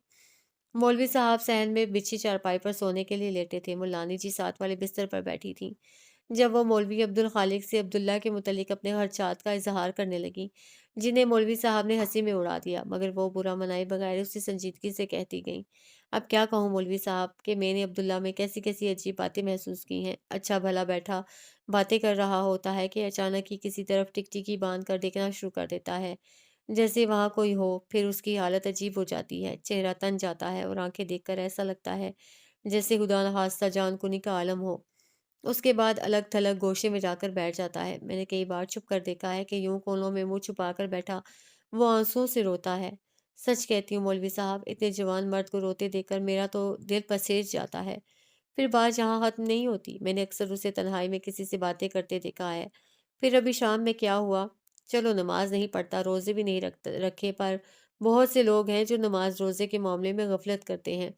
مولوی صاحب صحن میں بچھی چارپائی پر سونے کے لیے لیٹے تھے، ملانی جی ساتھ والے بستر پر بیٹھی تھیں۔ جب وہ مولوی عبدالخالق سے عبداللہ کے متعلق اپنے خدشات کا اظہار کرنے لگی، جنہیں مولوی صاحب نے ہنسی میں اڑا دیا، مگر وہ برا منائے بغیر اسی سنجیدگی سے کہتی گئیں، اب کیا کہوں مولوی صاحب کہ میں نے عبداللہ میں کیسی کیسی عجیب باتیں محسوس کی ہیں۔ اچھا بھلا بیٹھا باتیں کر رہا ہوتا ہے کہ اچانک ہی کسی طرف ٹکٹکی باندھ کر دیکھنا شروع کر دیتا ہے، جیسے وہاں کوئی ہو، پھر اس کی حالت عجیب ہو جاتی ہے، چہرہ تن جاتا ہے اور آنکھیں دیکھ کر ایسا لگتا ہے جیسے خدا نخواستہ جان کنی کا عالم ہو۔ اس کے بعد الگ تھلگ گوشے میں جا کر بیٹھ جاتا ہے۔ میں نے کئی بار چھپ کر دیکھا ہے کہ یوں کونوں میں منہ چھپا کر بیٹھا وہ آنسوؤں سے روتا ہے۔ سچ کہتی ہوں مولوی صاحب، اتنے جوان مرد کو روتے دیکھ کر میرا تو دل پسیج جاتا ہے۔ پھر بات یہاں ختم نہیں ہوتی، میں نے اکثر اسے تنہائی میں کسی سے باتیں کرتے دیکھا ہے۔ پھر ابھی شام میں کیا ہوا؟ چلو نماز نہیں پڑھتا، روزے بھی نہیں رکھے، پر بہت سے لوگ ہیں جو نماز روزے کے معاملے میں غفلت کرتے ہیں،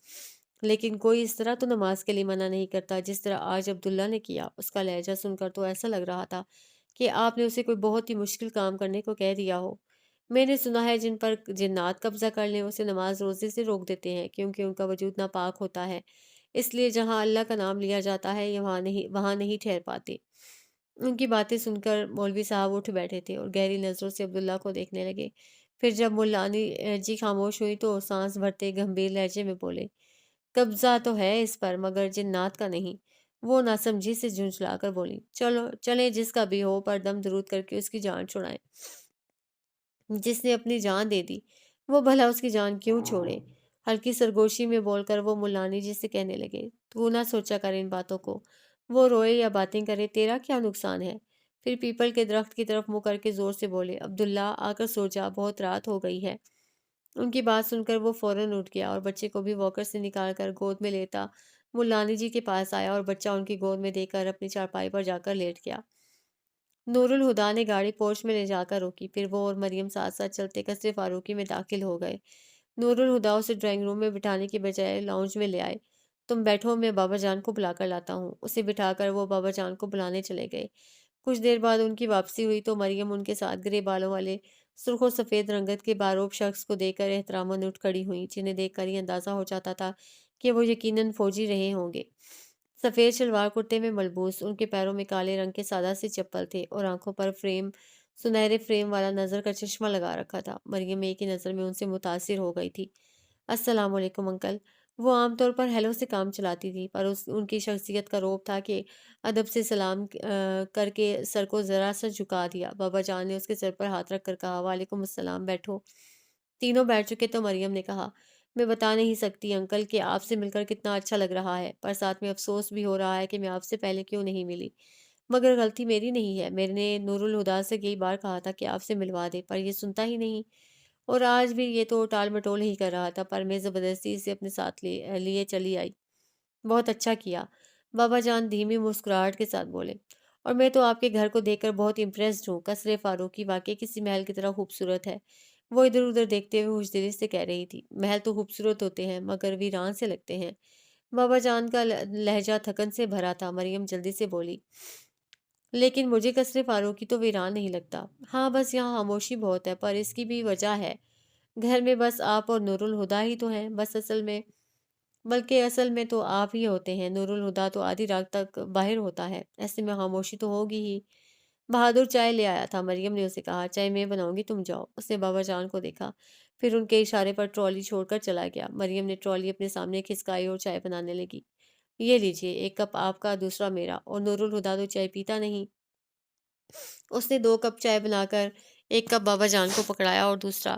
لیکن کوئی اس طرح تو نماز کے لیے منع نہیں کرتا جس طرح آج عبداللہ نے کیا۔ اس کا لہجہ سن کر تو ایسا لگ رہا تھا کہ آپ نے اسے کوئی بہت ہی مشکل کام کرنے کو کہہ دیا ہو۔ میں نے سنا ہے جن پر جنات قبضہ کر لیں اسے نماز روزے سے روک دیتے ہیں، کیونکہ ان کا وجود ناپاک ہوتا ہے، اس لیے جہاں اللہ کا نام لیا جاتا ہے یہ وہاں نہیں ٹھہر پاتے۔ ان کی باتیں سن کر مولوی صاحب اٹھ بیٹھے تھے اور گہری نظروں سے عبداللہ کو دیکھنے لگے۔ پھر جب مولانی جی خاموش ہوئی تو سانس بھرتے گمبھیر لہجے میں بولے، قبضہ تو ہے اس پر مگر جنات کا نہیں۔ وہ ناسمجھی سے جھنجھلا کر بولی، چلو چلیں جس کا بھی ہو، پر دم درود کر کے اس کی جان چھڑائیں۔ جس نے اپنی جان دے دی وہ بھلا اس کی جان کیوں چھوڑے؟ ہلکی سرگوشی میں بول کر وہ ملانی جی سے کہنے لگے، تو نہ سوچا کر ان باتوں کو، وہ روئے یا باتیں کرے تیرا کیا نقصان ہے؟ پھر پیپل کے درخت کی طرف منہ کر کے زور سے بولے، عبداللہ آ کر سو جا، بہت رات ہو گئی ہے۔ ان کی بات سن کر وہ فوراً اٹھ گیا اور بچے کو بھی واکر سے نکال کر گود میں لیتا ملانی جی کے پاس آیا اور بچہ ان کی گود میں دے کر اپنی چارپائی پر جا کر لیٹ گیا۔ نور الہدا نے گاڑی پورچ میں لے جا کر روکی، پھر وہ اور مریم ساتھ ساتھ چلتے قصر فاروقی میں داخل ہو گئے۔ نور الہدا اسے ڈرائنگ روم میں بٹھانے کی بجائے لاؤنج میں لے آئے۔ تم بیٹھو، میں بابا جان کو بلا کر لاتا ہوں۔ اسے بٹھا کر وہ بابا جان کو بلانے چلے گئے۔ کچھ دیر بعد ان کی واپسی ہوئی تو مریم ان کے ساتھ گرے بالوں والے سرخ و سفید رنگت کے باروب شخص کو دیکھ کر احتراماً اٹھ کھڑی ہوئی، جنہیں دیکھ کر ہی اندازہ ہو جاتا تھا کہ وہ یقیناً فوجی رہے ہوں گے۔ سفید شلوار کرتے میں ملبوس، ان کے پیروں میں کالے رنگ کے سادہ سے چپل تھے اور آنکھوں پر سنہرے فریم والا نظر کا چشمہ لگا رکھا تھا۔ مریم ایک ہی نظر میں ان سے متاثر ہو گئی تھی۔ السلام علیکم انکل۔ وہ عام طور پر ہیلو سے کام چلاتی تھی، پر ان کی شخصیت کا روب تھا کہ ادب سے سلام کر کے سر کو ذرا سا جھکا دیا۔ بابا جان نے اس کے سر پر ہاتھ رکھ کر کہا، وعلیکم السلام، بیٹھو۔ تینوں بیٹھ چکے تو مریم نے کہا، میں بتا نہیں سکتی انکل کہ آپ سے مل کر کتنا اچھا لگ رہا ہے، پر ساتھ میں افسوس بھی ہو رہا ہے کہ میں آپ سے پہلے کیوں نہیں ملی۔ مگر غلطی میری نہیں ہے، میں نے نور الہدا سے کئی بار کہا تھا کہ آپ سے ملوا دے، پر یہ سنتا ہی نہیں، اور آج بھی یہ تو ٹال مٹول ہی کر رہا تھا، پر میں زبردستی اسے اپنے ساتھ لیے چلی آئی۔ بہت اچھا کیا، بابا جان دھیمی مسکراہٹ کے ساتھ بولے، اور میں تو آپ کے گھر کو دیکھ کر بہت امپریسڈ ہوں۔ قصر فاروقی واقعی کسی محل کی طرح خوبصورت ہے۔ وہ ادھر ادھر دیکھتے ہوئے ہوشدری سے کہہ رہی تھی، محل تو خوبصورت ہوتے ہیں مگر ویران سے لگتے ہیں۔ بابا جان کا لہجہ تھکن سے بھرا تھا۔ مریم جلدی سے بولی، لیکن مجھے قصر فاروقی تو ویران نہیں لگتا۔ ہاں بس یہاں خاموشی بہت ہے، پر اس کی بھی وجہ ہے۔ گھر میں بس آپ اور نور الہدا ہی تو ہیں، بلکہ اصل میں تو آپ ہی ہوتے ہیں۔ نور الہدا تو آدھی رات تک باہر ہوتا ہے، ایسے میں خاموشی تو ہوگی ہی۔ بہادر چائے لے آیا تھا، مریم نے اسے کہا، چائے میں بناؤں گی، تم جاؤ۔ اس نے بابا جان کو دیکھا، پھر ان کے اشارے پر ٹرالی چھوڑ کر چلا گیا۔ مریم نے ٹرالی اپنے سامنے کھسکائی اور چائے بنانے لگی۔ یہ لیجئے، ایک کپ آپ کا، دوسرا میرا۔ اور نور الہدا تو چائے پیتا نہیں۔ اس نے 2 کپ چائے بنا کر ایک کپ بابا جان کو پکڑایا اور دوسرا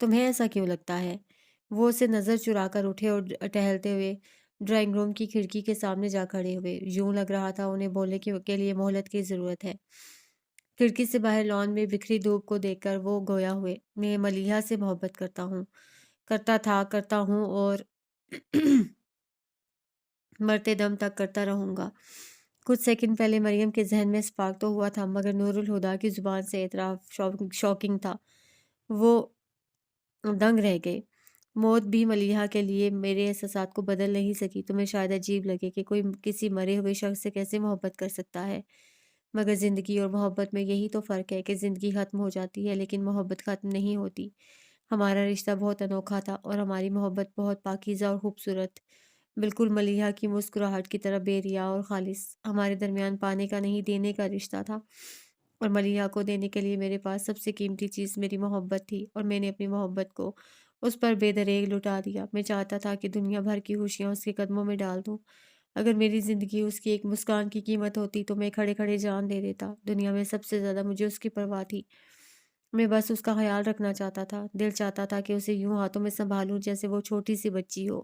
تمہیں ایسا کیوں لگتا ہے؟ وہ اسے نظر چرا کر اٹھے اور ٹہلتے ہوئے ڈرائنگ روم کی کھڑکی کے سامنے جا کھڑے ہوئے۔ یوں لگ رہا تھا انہیں بولنے کے لیے مہلت کی ضرورت ہے۔ کھڑکی سے باہر لان میں بکھری دھوپ کو دیکھ کر وہ گویا ہوئے، میں ملیحہ سے محبت کرتا ہوں، کرتا تھا، کرتا ہوں اور مرتے دم تک کرتا رہوں گا۔ کچھ سیکنڈ پہلے مریم کے ذہن میں اسپارک تو ہوا تھا، مگر نور الہدا کی زبان سے اعتراف شاکنگ تھا۔ وہ دنگ رہ گئے۔ موت بھی ملیحہ کے لیے میرے احساسات کو بدل نہیں سکی۔ تمہیں شاید عجیب لگے کہ کوئی کسی مرے ہوئے شخص سے کیسے محبت کر سکتا ہے، مگر زندگی اور محبت میں یہی تو فرق ہے کہ زندگی ختم ہو جاتی ہے لیکن محبت ختم نہیں ہوتی۔ ہمارا رشتہ بہت انوکھا تھا اور ہماری محبت بہت پاکیزہ اور خوبصورت، بالکل ملیحہ کی مسکراہٹ کی طرح بے ریا اور خالص۔ ہمارے درمیان پانے کا نہیں، دینے کا رشتہ تھا، اور ملیحہ کو دینے کے لیے میرے پاس سب سے قیمتی چیز میری محبت تھی، اور میں نے اپنی محبت کو اس پر بے دریغ لٹا دیا۔ میں چاہتا تھا کہ دنیا بھر کی خوشیاں اس کے قدموں میں ڈال دوں۔ اگر میری زندگی اس کی ایک مسکان کی قیمت ہوتی تو میں کھڑے کھڑے جان دے دیتا۔ دنیا میں سب سے زیادہ مجھے اس کی پرواہ تھی۔ میں بس اس کا خیال رکھنا چاہتا تھا۔ دل چاہتا تھا کہ اسے یوں ہاتھوں میں سنبھالوں جیسے وہ چھوٹی سی بچی ہو۔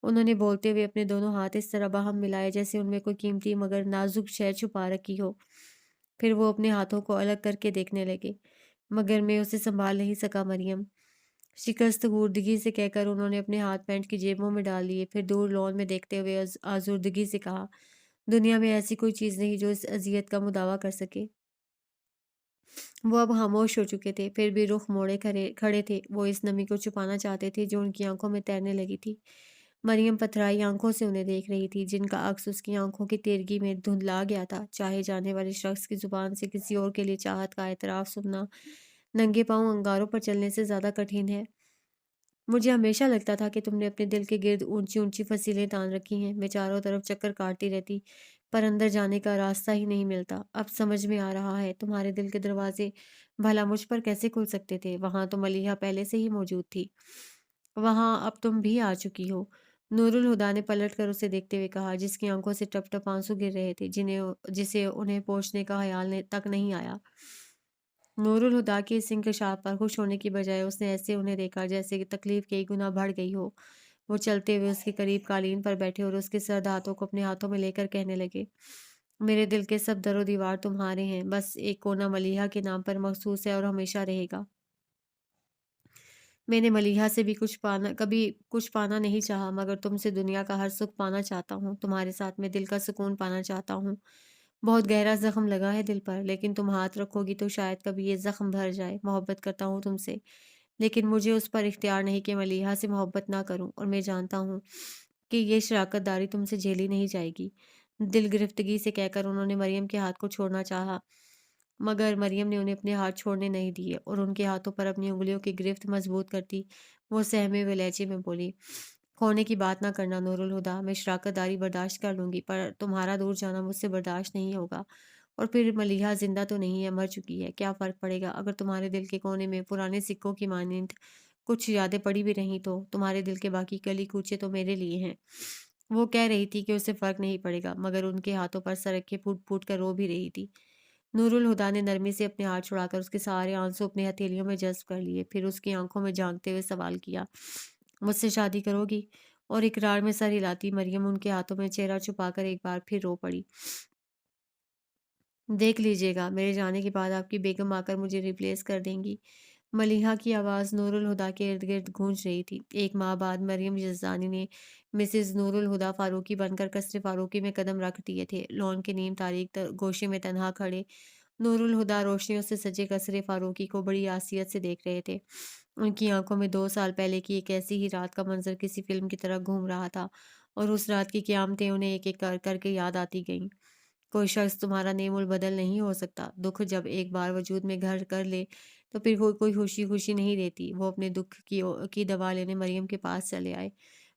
انہوں نے بولتے ہوئے اپنے دونوں ہاتھ اس طرح باہم ملائے جیسے ان میں کوئی قیمتی مگر نازک شے چھپا رکھی ہو۔ پھر وہ اپنے ہاتھوں کو الگ کر کے دیکھنے لگے، مگر میں اسے سنبھال نہیں سکا مریم۔ شکست غوردگی سے کہہ کر انہوں نے اپنے ہاتھ پینٹ کی جیبوں میں ڈال لیے، پھر دور لون میں دیکھتے ہوئے آزردگی سے کہا، دنیا میں ایسی کوئی چیز نہیں جو اس اذیت کا مداوع کر سکے۔ وہ اب خاموش ہو چکے تھے، پھر بھی رخ موڑے کھڑے تھے۔ وہ اس نمی کو چھپانا چاہتے تھے جو ان کی آنکھوں میں تیرنے لگی تھی۔ مریم پتھرائی آنکھوں سے انہیں دیکھ رہی تھی، جن کا عکس اس کی آنکھوں کی تیرگی میں دھندلا گیا تھا۔ چاہے جانے والے شخص کی زبان سے کسی اور کے لیے چاہت کا اعتراف سننا ننگے پاؤں انگاروں پر چلنے سے زیادہ کٹھن ہے۔ مجھے ہمیشہ لگتا تھا کہ تم نے اپنے دل کے گرد اونچی اونچی فصیلیں تان رکھی ہیں۔ میں چاروں طرف چکر کاٹتی رہتی، پر اندر جانے کا راستہ ہی نہیں ملتا۔ اب سمجھ میں آ رہا ہے تمہارے دل کے دروازے بھلا مجھ پر کیسے کھل سکتے تھے؟ وہاں تو ملیحہ پہلے سے ہی موجود تھی۔ وہاں اب تم بھی آ چکی ہو۔ نور الہدا نے پلٹ کر اسے دیکھتے ہوئے کہا، جس کی آنکھوں سے ٹپ ٹپ آنسو گر رہے تھے، جسے انہیں پوچھنے کا خیال تک نہیں آیا۔ نور الہدا کے اس انکشاف پر خوش ہونے کی بجائے اس نے ایسے انہیں دیکھا جیسے کہ تکلیف کئی گنا بڑھ گئی ہو۔ وہ چلتے ہوئے اس کے قریب قالین پر بیٹھے اور اس کے سرد ہاتھوں کو اپنے ہاتھوں میں لے کر کہنے لگے، میرے دل کے سب در و دیوار تمہارے ہیں، بس ایک کونا ملیحہ کے نام پر مخصوص ہے اور ہمیشہ رہے گا۔ میں نے ملیحہ سے بھی کبھی کچھ پانا نہیں چاہا، مگر تم سے دنیا کا ہر سکھ پانا چاہتا ہوں۔ تمہارے ساتھ میں دل کا سکون پانا چاہتا ہوں۔ بہت گہرا زخم لگا ہے دل پر، لیکن تم ہاتھ رکھو گی تو شاید کبھی یہ زخم بھر جائے۔ محبت کرتا ہوں تم سے، لیکن مجھے اس پر اختیار نہیں کہ ملیحہ سے محبت نہ کروں، اور میں جانتا ہوں کہ یہ شراکت داری تم سے جھیلی نہیں جائے گی۔ دل گرفتگی سے کہہ کر انہوں نے مریم کے ہاتھ کو چھوڑنا چاہا، مگر مریم نے انہیں اپنے ہاتھ چھوڑنے نہیں دیے اور ان کے ہاتھوں پر اپنی انگلیوں کی گرفت مضبوط کرتی وہ سہمے ہوئے لہجے میں بولی، کھونے کی بات نہ کرنا نور الہدا، میں شراکت داری برداشت کر لوں گی، پر تمہارا دور جانا مجھ سے برداشت نہیں ہوگا۔ اور پھر ملیحہ زندہ تو نہیں ہے، مر چکی ہے، کیا فرق پڑے گا؟ اگر تمہارے دل کے کونے میں پرانے سکوں کی مانند کچھ یادیں پڑی بھی رہیں تو تمہارے دل کے باقی گلی کوچے تو میرے لیے ہیں۔ وہ کہہ رہی تھی کہ اسے فرق نہیں پڑے گا، مگر ان کے ہاتھوں پر سر رکھے پھوٹ پھوٹ کر رو بھی رہی تھی۔ نور الہدا نے نرمی سے اپنے ہاتھ چھڑا کر اس کے سارے آنسو اپنے ہتھیلیوں میں جذب کر لیے، پھر اس کی آنکھوں میں جھانکتے ہوئے سوال کیا، مجھ سے شادی کرو گی؟ اور اقرار میں سر ہلاتی مریم ان کے ہاتھوں میں چہرہ چھپا کر ایک بار پھر رو پڑی۔ دیکھ لیجیے گا، میرے جانے کے بعد آپ کی بیگم آ کر مجھے ریپلیس کر دیں گی۔ ملیحہ کی آواز نور الہدا کے ارد گرد گونج رہی تھی۔ ایک ماہ بعد مریم یزدانی نے مسز نور الہدا فاروقی بن کر قصر فاروقی میں قدم رکھ دیے تھے۔ لون کے نیم تاریک گوشے میں تنہا کھڑے نور الہدا روشنیوں سے سجے قصر فاروقی کو بڑی آسیت سے دیکھ رہے تھے۔ ان کی آنکھوں میں 2 سال پہلے کی ایک ایسی ہی رات کا منظر کسی فلم کی طرح گھوم رہا تھا، اور اس رات کی قیامتیں انہیں ایک ایک کر کے یاد آتی گئیں۔ کوئی شخص تمہارا نیم البدل نہیں ہو سکتا۔ دکھ جب ایک بار وجود میں گھر کر لے تو پھر کوئی خوشی خوشی نہیں دیتی۔ وہ اپنے دکھ کی دوا لینے مریم کے پاس چلے آئے۔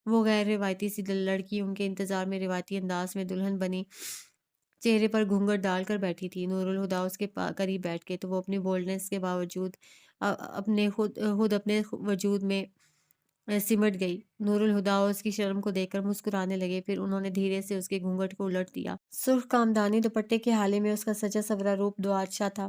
وہ غیر روایتی سی لڑکی ان کے انتظار میں روایتی انداز میں دلہن بنی چہرے پر گھونگھٹ ڈال کر بیٹھی تھی۔ نور الہدا اس کے قریب بیٹھ کے تو وہ اپنی بولڈنس کے باوجود خود اپنے وجود میں سمٹ گئی۔ نور الہدا اس کی شرم کو دیکھ کر مسکرانے لگے، پھر انہوں نے دھیرے سے اس کے گھونگھٹ کو الٹ دیا۔ سرخ کامدانی دوپٹے کے حالے میں اس کا سجا سورا روپ دو آچا تھا۔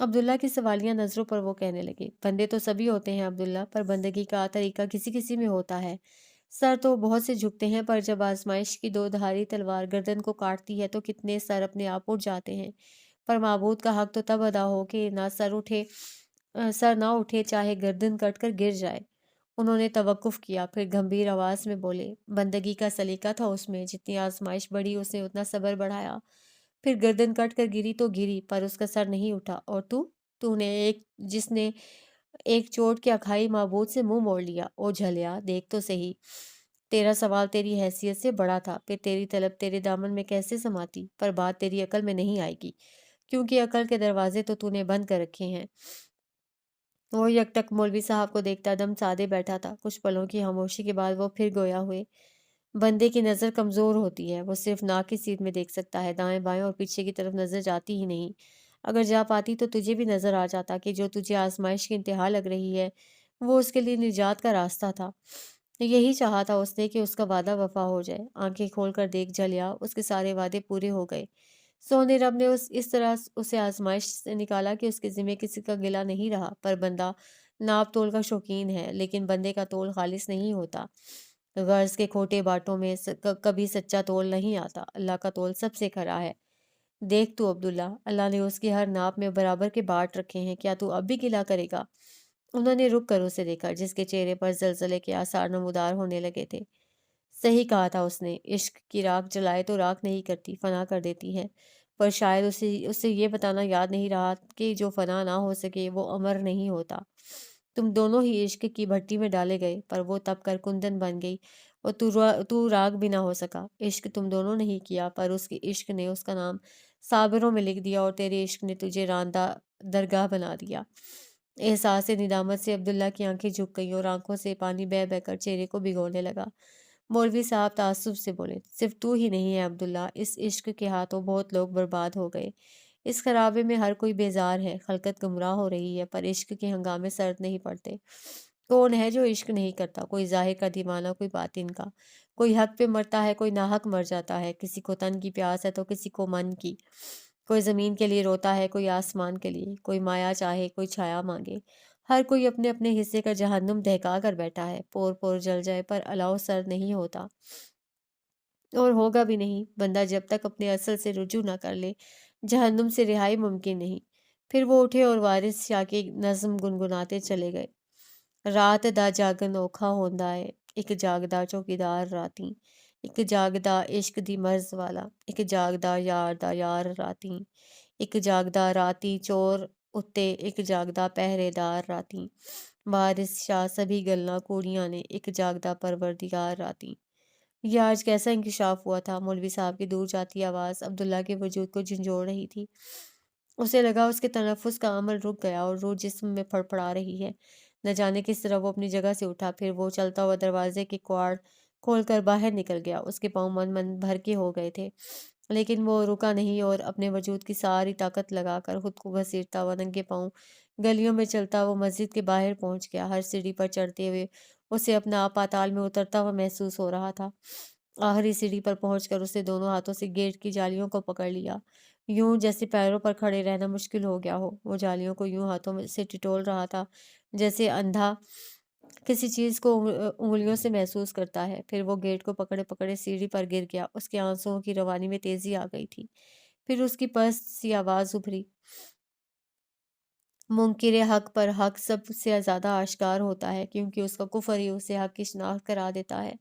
عبداللہ کی سوالیہ نظروں پر وہ کہنے لگے، بندے تو سبھی ہوتے ہیں عبداللہ، پر بندگی کا طریقہ کسی کسی میں ہوتا ہے۔ سر تو بہت سے جھکتے ہیں، پر جب آزمائش کی دو دھاری تلوار گردن کو کاٹتی ہے تو کتنے سر اپنے آپ اٹھ جاتے ہیں۔ پر معبود کا حق تو تب ادا ہو کہ سر نہ اٹھے، چاہے گردن کٹ کر گر جائے۔ انہوں نے توقف کیا، پھر گمبھیر آواز میں بولے، بندگی کا سلیقہ تھا اس میں، جتنی آزمائش بڑھی اس نے اتنا صبر بڑھایا۔ پھر گردن کٹ کر گری تو گری، پر اس کا سر نہیں اٹھا۔ اور تو نے جس نے ایک چوٹ کے اکھائی معبود سے منہ موڑ لیا۔ او جھلیا، دیکھ تو صحیح، تیرا سوال تیری حیثیت سے بڑا تھا، پھر تیری طلب تیرے دامن میں کیسے سماتی؟ پر بات تیری عقل میں نہیں آئے گی، کیونکہ عقل کے دروازے تو نے بند کر رکھے ہیں۔ وہ یک ٹک مولوی صاحب کو دیکھتا دم سادے بیٹھا تھا۔ کچھ پلوں کی خاموشی کے بعد وہ پھر گویا ہوئے، بندے کی نظر کمزور ہوتی ہے، وہ صرف ناک کی سیدھ میں دیکھ سکتا ہے، دائیں بائیں اور پیچھے کی طرف نظر جاتی ہی نہیں۔ اگر جا پاتی تو تجھے بھی نظر آ جاتا کہ جو تجھے آزمائش کی انتہا لگ رہی ہے وہ اس کے لیے نجات کا راستہ تھا۔ یہی چاہا تھا اس نے کہ اس کا وعدہ وفا ہو جائے۔ آنکھیں کھول کر دیکھ جھلیا، اس کے سارے وعدے پورے ہو گئے۔ سونے رب نے اس طرح اسے آزمائش سے نکالا کہ اس کے ذمہ کسی کا گلہ نہیں رہا۔ پر بندہ ناپ تول کا شوقین ہے، لیکن بندے کا تول خالص نہیں ہوتا۔ غرض کے کھوٹے باٹوں میں کبھی سچا تول نہیں آتا۔ اللہ کا تول سب سے کھرا ہے۔ دیکھ تو عبداللہ، اللہ نے اس کی ہر ناپ میں برابر کے باٹ رکھے ہیں، کیا تو اب بھی گلہ کرے گا؟ انہوں نے رک کر اسے دیکھا، جس کے چہرے پر زلزلے کے آثار نمودار ہونے لگے تھے۔ صحیح کہا تھا اس نے، عشق کی راکھ جلائے تو راکھ نہیں کرتی، فنا کر دیتی ہے۔ پر شاید اسے یہ بتانا یاد نہیں رہا کہ جو فنا نہ ہو سکے وہ امر نہیں ہوتا۔ تم دونوں ہی عشق کی بھٹی میں ڈالے گئے، پر وہ تپ کر کندن بن گئی اور تو راگ بھی نہ ہو سکا۔ عشق تم دونوں نے ہی کیا، پر اس کی عشق نے اس کا نام صابروں میں لکھ دیا اور تیرے عشق نے تجھے راندہ درگاہ بنا دیا۔ احساس ندامت سے عبداللہ کی آنکھیں جھک گئیں اور آنکھوں سے پانی بہہ بہہ کر چہرے کو بھگونے لگا۔ مولوی صاحب تعصب سے بولے، صرف تو ہی نہیں ہے عبداللہ، اس عشق کے ہاتھوں بہت لوگ برباد ہو گئے۔ اس خرابے میں ہر کوئی بیزار ہے، خلقت گمراہ ہو رہی ہے، پر عشق کے ہنگامے سرد نہیں پڑتے۔ کون ہے جو عشق نہیں کرتا؟ کوئی ظاہر کا دیوانہ، کوئی باطن کا۔ کوئی حق پہ مرتا ہے، کوئی ناحق مر جاتا ہے۔ کسی کو تن کی پیاس ہے تو کسی کو من کی۔ کوئی زمین کے لیے روتا ہے، کوئی آسمان کے لیے۔ کوئی مایا چاہے، کوئی چھایا مانگے۔ ہر کوئی اپنے اپنے حصے کا جہنم دہکا کر بیٹھا ہے۔ پور پور جل جائے پر الاؤ سرد نہیں ہوتا، اور ہوگا بھی نہیں۔ بندہ جب تک اپنے اصل سے رجوع نہ کر لے، جہنم سے رہائی ممکن نہیں۔ پھر وہ اٹھے اور وارث شاہ کی نظم گنگناتے چلے گئے۔ رات دا جاگن اوکھا ہوندا ہے، ایک جاگدا چوکیدار راتیں، ایک جاگدا عشق دی مرض والا، ایک جاگدا یار دا یار راتیں، ایک جاگدا راتی چور اتے، ایک جاگدا پہرے دار راتیں، وارث شاہ سبھی گلاں کوڑیاں نے، ایک جاگدا پروردگار راتیں۔ یہ آج کیسا انکشاف ہوا تھا؟ مولوی صاحب کی دور جاتی آواز عبداللہ کے وجود کو جھنجھوڑ رہی تھی۔ اسے لگا اس کے تنفس کا عمل رک گیا اور روح جسم میں پھڑپڑا رہی ہے۔ نہ جانے کس طرح وہ اپنی جگہ سے اٹھا، پھر وہ چلتا ہوا دروازے کے کواڑ کھول کر باہر نکل گیا۔ اس کے پاؤں من من بھر کے ہو گئے تھے، لیکن وہ رکا نہیں اور اپنے وجود کی ساری طاقت لگا کر خود کو گھسیٹتا ہوا ننگے پاؤں گلیوں میں چلتا ہوا مسجد کے باہر پہنچ گیا۔ ہر سیڑھی پر چڑھتے ہوئے اسے اپنا آپ پاتال میں اترتا ہوا محسوس ہو رہا تھا۔ آخری سیڑھی پر پہنچ کر اسے دونوں ہاتھوں سے گیٹ کی جالیوں کو پکڑ لیا، یوں جیسے پیروں پر کھڑے رہنا مشکل ہو گیا ہو۔ وہ جالیوں کو یوں ہاتھوں میں سے ٹٹول رہا تھا جیسے اندھا کسی چیز کو انگلیوں سے محسوس کرتا ہے۔ پھر وہ گیٹ کو پکڑے پکڑے سیڑھی پر گر گیا۔ اس کے آنسوؤں کی روانی میں تیزی آ گئی تھی۔ پھر اس کی پست سی آواز ابھری، منکر حق پر حق سب سے زیادہ آشکار ہوتا ہے، کیونکہ اس کا کفر ہی اسے حق کی شناخت کرا دیتا ہے۔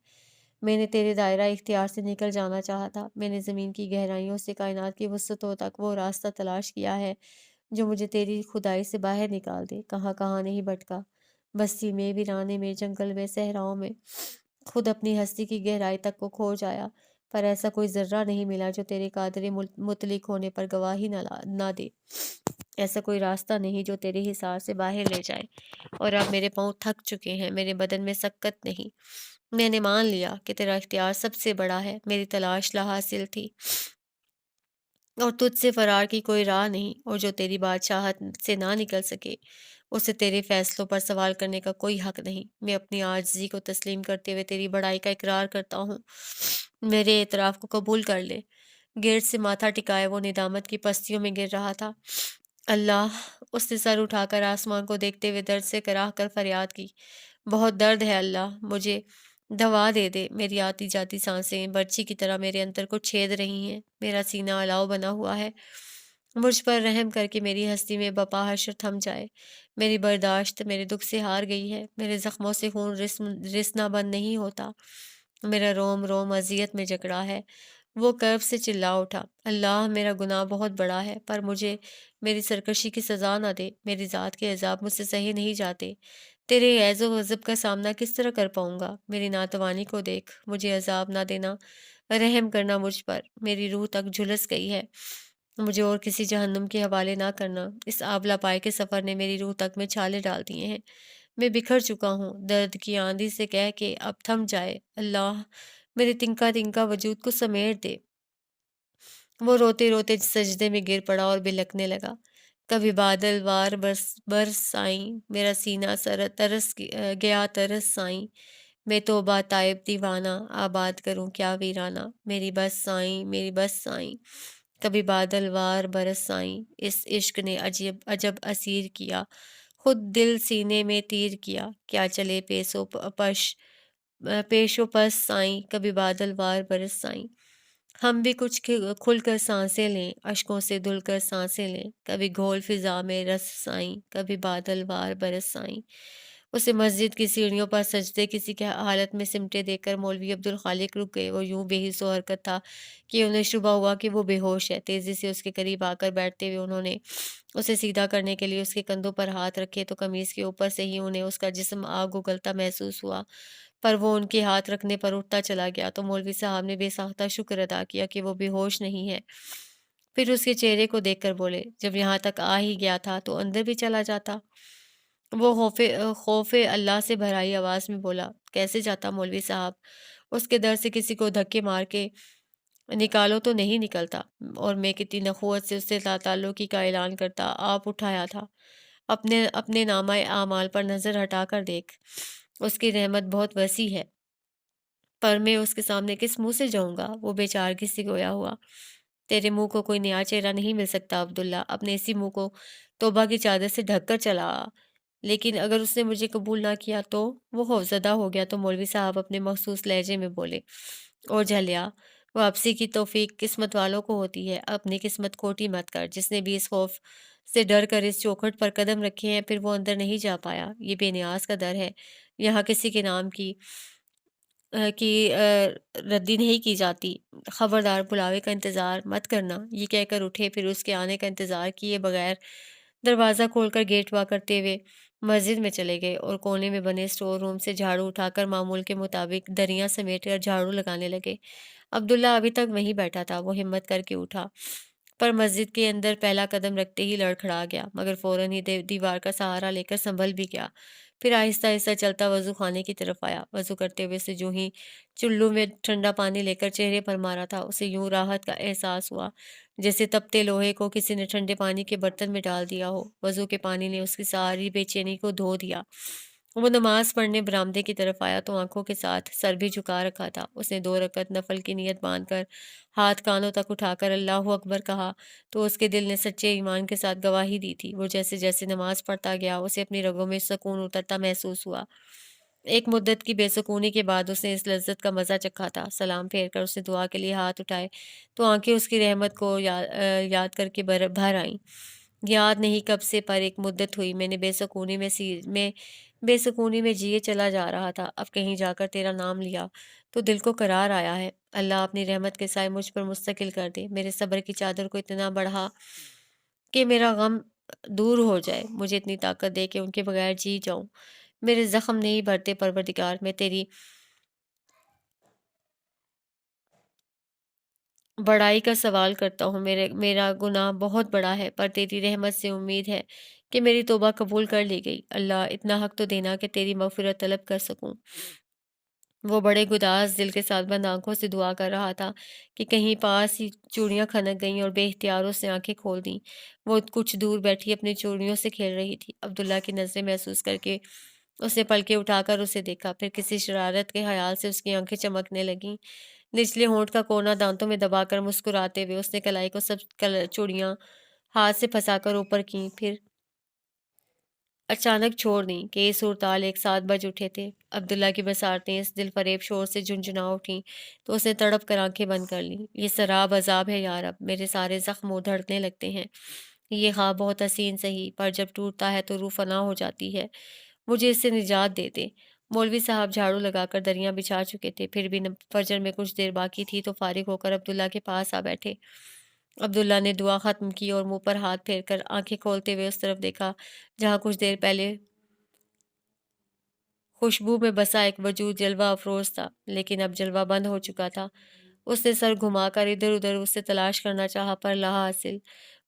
میں نے تیرے دائرہ اختیار سے نکل جانا چاہا تھا۔ میں نے زمین کی گہرائیوں سے کائنات کی وسعتوں تک وہ راستہ تلاش کیا ہے جو مجھے تیری خدائی سے باہر نکال دے۔ کہاں کہاں نہیں بھٹکا، بستی میں، ویرانے میں، جنگل میں، صحراؤں میں، خود اپنی ہستی کی گہرائی تک کو کھوج آیا، پر ایسا کوئی ذرہ نہیں ملا جو تیرے قادر مطلق ہونے پر گواہی نہ دے۔ ایسا کوئی راستہ نہیں جو تیرے حصار سے باہر لے جائے۔ اور اب میرے پاؤں تھک چکے ہیں، میرے بدن میں سکت نہیں۔ میں نے مان لیا کہ تیرا اختیار سب سے بڑا ہے۔ میری تلاش لا حاصل تھی اور تجھ سے فرار کی کوئی راہ نہیں، اور جو تیری بادشاہت سے نہ نکل سکے اسے تیرے فیصلوں پر سوال کرنے کا کوئی حق نہیں۔ میں اپنی عاجزی کو تسلیم کرتے ہوئے تیری بڑائی کا اقرار کرتا ہوں، میرے اعتراف کو قبول کر لے۔ گیٹ سے ماتھا ٹکائے وہ ندامت کی پستیوں میں گر رہا تھا۔ اللہ، اس نے سر اٹھا کر آسمان کو دیکھتے ہوئے درد سے کراہ کر فریاد کی، بہت درد ہے اللہ، مجھے دوا دے دے۔ میری آتی جاتی سانسیں برچی کی طرح میرے اندر کو چھید رہی ہیں، میرا سینہ الاؤ بنا ہوا ہے۔ مجھ پر رحم کر کے میری ہستی میں بپا حشر تھم جائے۔ میری برداشت میرے دکھ سے ہار گئی ہے، میرے زخموں سے خون رسنا بند نہیں ہوتا، میرا روم روم اذیت میں جکڑا ہے۔ وہ کرب سے چلا اٹھا، اللہ میرا گناہ بہت بڑا ہے، پر مجھے میری سرکشی کی سزا نہ دے، میری ذات کے عذاب مجھ سے سہے نہیں جاتے، تیرے غیظ و غضب کا سامنا کس طرح کر پاؤں گا؟ میری ناتوانی کو دیکھ، مجھے عذاب نہ دینا، رحم کرنا مجھ پر، میری روح تک جھلس گئی ہے، مجھے اور کسی جہنم کے حوالے نہ کرنا، اس آبلہ پائے کے سفر نے میری روح تک میں چھالے ڈال دیے ہیں، میں بکھر چکا ہوں، درد کی آندھی سے کہہ کے اب تھم جائے، اللہ میرے تنکا تنکا وجود کو سمیٹ دے۔ وہ روتے روتے سجدے میں گر پڑا اور بلکنے لگا، کبھی بادل وار برس آئیں، میرا سینہ ترس گیا ترس آئیں، میں توبہ تائب دیوانہ آباد کروں کیا ویرانہ، میری بس آئیں میری بس آئیں، کبھی بادل وار برس آئیں، اس عشق نے عجب عجب اسیر کیا، خود دل سینے میں تیر کیا، کیا چلے پیش و پس آئیں، کبھی بادل وار برس آئیں، ہم بھی کچھ کھل کر سانسیں لیں، اشکوں سے دھل کر سانسیں لیں، کبھی گھول فضا میں رس آئیں، کبھی بادل وار برس آئیں۔ اسے مسجد کی سیڑھیوں پر سجدے کسی کے حالت میں سمٹے دیکھ کر مولوی عبدالخالق رک گئے۔ وہ یوں بے حس و حرکت تھا کہ انہیں شبہ ہوا کہ وہ بے ہوش ہے۔ تیزی سے اس کے قریب آ کر بیٹھتے ہوئے انہوں نے اسے سیدھا کرنے کے لیے اس کے کندھوں پر ہاتھ رکھے تو قمیص کے اوپر سے ہی انہیں اس کا جسم آگ اگلتا محسوس ہوا، پر وہ ان کے ہاتھ رکھنے پر اٹھتا چلا گیا تو مولوی صاحب نے بے ساختہ شکر ادا کیا کہ وہ بے ہوش نہیں ہے۔ پھر اس کے چہرے کو دیکھ کر بولے، جب یہاں تک آ ہی گیا تھا تو اندر بھی چلا جاتا۔ وہ خوف اللہ سے بھرائی آواز میں بولا، کیسے جاتا مولوی صاحب؟ اس کے در سے کسی کو دھکے مار کے نکالو تو نہیں نکلتا، اور میں کتنی نخوت سے اس سے تعلقی کا اعلان کرتا۔ آپ اٹھایا تھا، اپنے نامہ اعمال پر نظر ہٹا کر دیکھ، اس کی رحمت بہت وسیع ہے، پر میں اس کے سامنے کس منہ سے جاؤں گا؟ وہ بیچارگی سے گویا ہوا، تیرے منہ کو کوئی نیا چہرہ نہیں مل سکتا عبداللہ، اپنے اسی منہ کو توبہ کی چادر سے ڈھک کر چلا آ۔ لیکن اگر اس نے مجھے قبول نہ کیا تو؟ وہ خوفزدہ ہو گیا تو مولوی صاحب اپنے مخصوص لہجے میں بولے، اور جھلیا، واپسی کی توفیق قسمت والوں کو ہوتی ہے، اپنی قسمت کھوٹی مت کر۔ جس نے بھی اس خوف سے ڈر کر اس چوکھٹ پر قدم رکھے ہیں پھر وہ اندر نہیں جا پایا، یہ بے نیاز کا در ہے، یہاں کسی کے نام کی ردی نہیں کی جاتی، خبردار بلاوے کا انتظار مت کرنا۔ یہ کہہ کر اٹھے، پھر اس کے آنے کا انتظار کیے بغیر دروازہ کھول کر گیٹ وا کرتے ہوئے مسجد میں چلے گئے اور کونے میں بنے اسٹور روم سے جھاڑو اٹھا کر معمول کے مطابق دریاں سمیٹ کر جھاڑو لگانے لگے۔ عبداللہ ابھی تک وہیں بیٹھا تھا، وہ ہمت کر کے اٹھا، پر مسجد کے اندر پہلا قدم رکھتے ہی لڑکھڑا گیا، مگر فوراً ہی دیوار کا سہارا لے کر سنبھل بھی گیا، پھر آہستہ آہستہ چلتا وضو خانے کی طرف آیا۔ وضو کرتے ہوئے سے جو ہی چلو میں ٹھنڈا پانی لے کر چہرے پر مارا تھا، اسے یوں راحت کا احساس ہوا جیسے تپتے لوہے کو کسی نے ٹھنڈے پانی کے برتن میں ڈال دیا ہو۔ وضو کے پانی نے اس کی ساری بے چینی کو دھو دیا۔ وہ نماز پڑھنے برآمدے کی طرف آیا تو آنکھوں کے ساتھ سر بھی جھکا رکھا تھا۔ اس نے 2 رکعت نفل کی نیت باندھ کر ہاتھ کانوں تک اٹھا کر اللہ اکبر کہا تو اس کے دل نے سچے ایمان کے ساتھ گواہی دی تھی۔ وہ جیسے جیسے نماز پڑھتا گیا اسے اپنی رگوں میں سکون اترتا محسوس ہوا۔ ایک مدت کی بے سکونی کے بعد اس نے اس لذت کا مزہ چکھا تھا۔ سلام پھیر کر اس نے دعا کے لیے ہاتھ اٹھائے تو آنکھیں اس کی رحمت کو یاد کر کے بھر آئیں۔ یاد نہیں کب سے، پر ایک مدت ہوئی میں بے سکونی میں جیے چلا جا رہا تھا، اب کہیں جا کر تیرا نام لیا تو دل کو قرار آیا ہے۔ اللہ اپنی رحمت کے سائے مجھ پر مستقل کر دے، میرے صبر کی چادر کو اتنا بڑھا کہ میرا غم دور ہو جائے، مجھے اتنی طاقت دے کہ ان کے بغیر جی جاؤں، میرے زخم نہیں بھرتے پروردگار، میں تیری بڑائی کا سوال کرتا ہوں، میرا گناہ بہت بڑا ہے، پر تیری رحمت سے امید ہے کہ میری توبہ قبول کر لی گئی۔ اللہ اتنا حق تو دینا کہ تیری مغفرت طلب کر سکوں۔ وہ بڑے گداز دل کے ساتھ بند آنکھوں سے دعا کر رہا تھا کہ کہیں پاس ہی چوڑیاں کھنک گئیں اور بے اختیار اس نے آنکھیں کھول دیں۔ وہ کچھ دور بیٹھی اپنی چوڑیوں سے کھیل رہی تھی۔ عبداللہ کی نظریں محسوس کر کے اس نے پلکیں اٹھا کر اسے دیکھا، پھر کسی شرارت کے خیال سے اس کی آنکھیں چمکنے لگیں۔ نچلے ہونٹ کا کونا دانتوں میں دبا کر مسکراتے ہوئے اس نے کلائی کو سب چوڑیاں ہاتھ سے پھنسا کر اوپر کیں، پھر اچانک چھوڑ دیں کہ یہ صورتحال ایک ساتھ بج اٹھے تھے۔ عبداللہ کی بصارتیں اس دل فریب شور سے جھنجھنا اٹھیں تو اس نے تڑپ کر آنکھیں بند کر لیں۔ یہ سراب عذاب ہے یا رب، میرے سارے زخم ادھڑنے لگتے ہیں۔ یہ خواب بہت حسین سہی، پر جب ٹوٹتا ہے تو روح فنا ہو جاتی ہے۔ مجھے اس سے نجات دے دے۔ مولوی صاحب جھاڑو لگا کر دریاں بچھا چکے تھے، پھر بھی فجر میں کچھ دیر باقی تھی تو فارغ ہو کر عبداللہ کے پاس آ بیٹھے۔ عبداللہ نے دعا ختم کی اور منہ پر ہاتھ پھیر کر آنکھیں کھولتے ہوئے اس طرف دیکھا جہاں کچھ دیر پہلے خوشبو میں بسا ایک وجود جلوہ افروز تھا، لیکن اب جلوہ بند ہو چکا تھا۔ اس نے سر گھما کر ادھر ادھر اس سے تلاش کرنا چاہا پر لا حاصل۔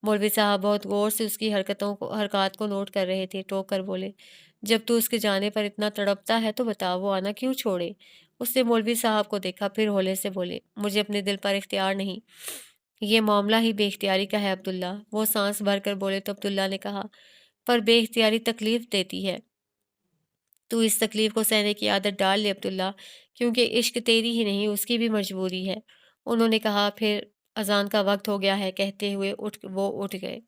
مولوی صاحب بہت غور سے اس کی حرکات کو نوٹ کر رہے تھے، ٹوک کر بولے، جب تو اس کے جانے پر اتنا تڑپتا ہے تو بتا وہ آنا کیوں چھوڑے؟ اس نے مولوی صاحب کو دیکھا، پھر ہولے سے بولے، مجھے اپنے دل پر اختیار نہیں، یہ معاملہ ہی بے اختیاری کا ہے عبداللہ۔ وہ سانس بھر کر بولے تو عبداللہ نے کہا، پر بے اختیاری تکلیف دیتی ہے، تو اس تکلیف کو سہنے کی عادت ڈال لے عبداللہ، کیونکہ عشق تیری ہی نہیں اس کی بھی مجبوری ہے۔ انہوں نے کہا، پھر اذان کا وقت ہو گیا ہے، کہتے ہوئے وہ اٹھ گئے۔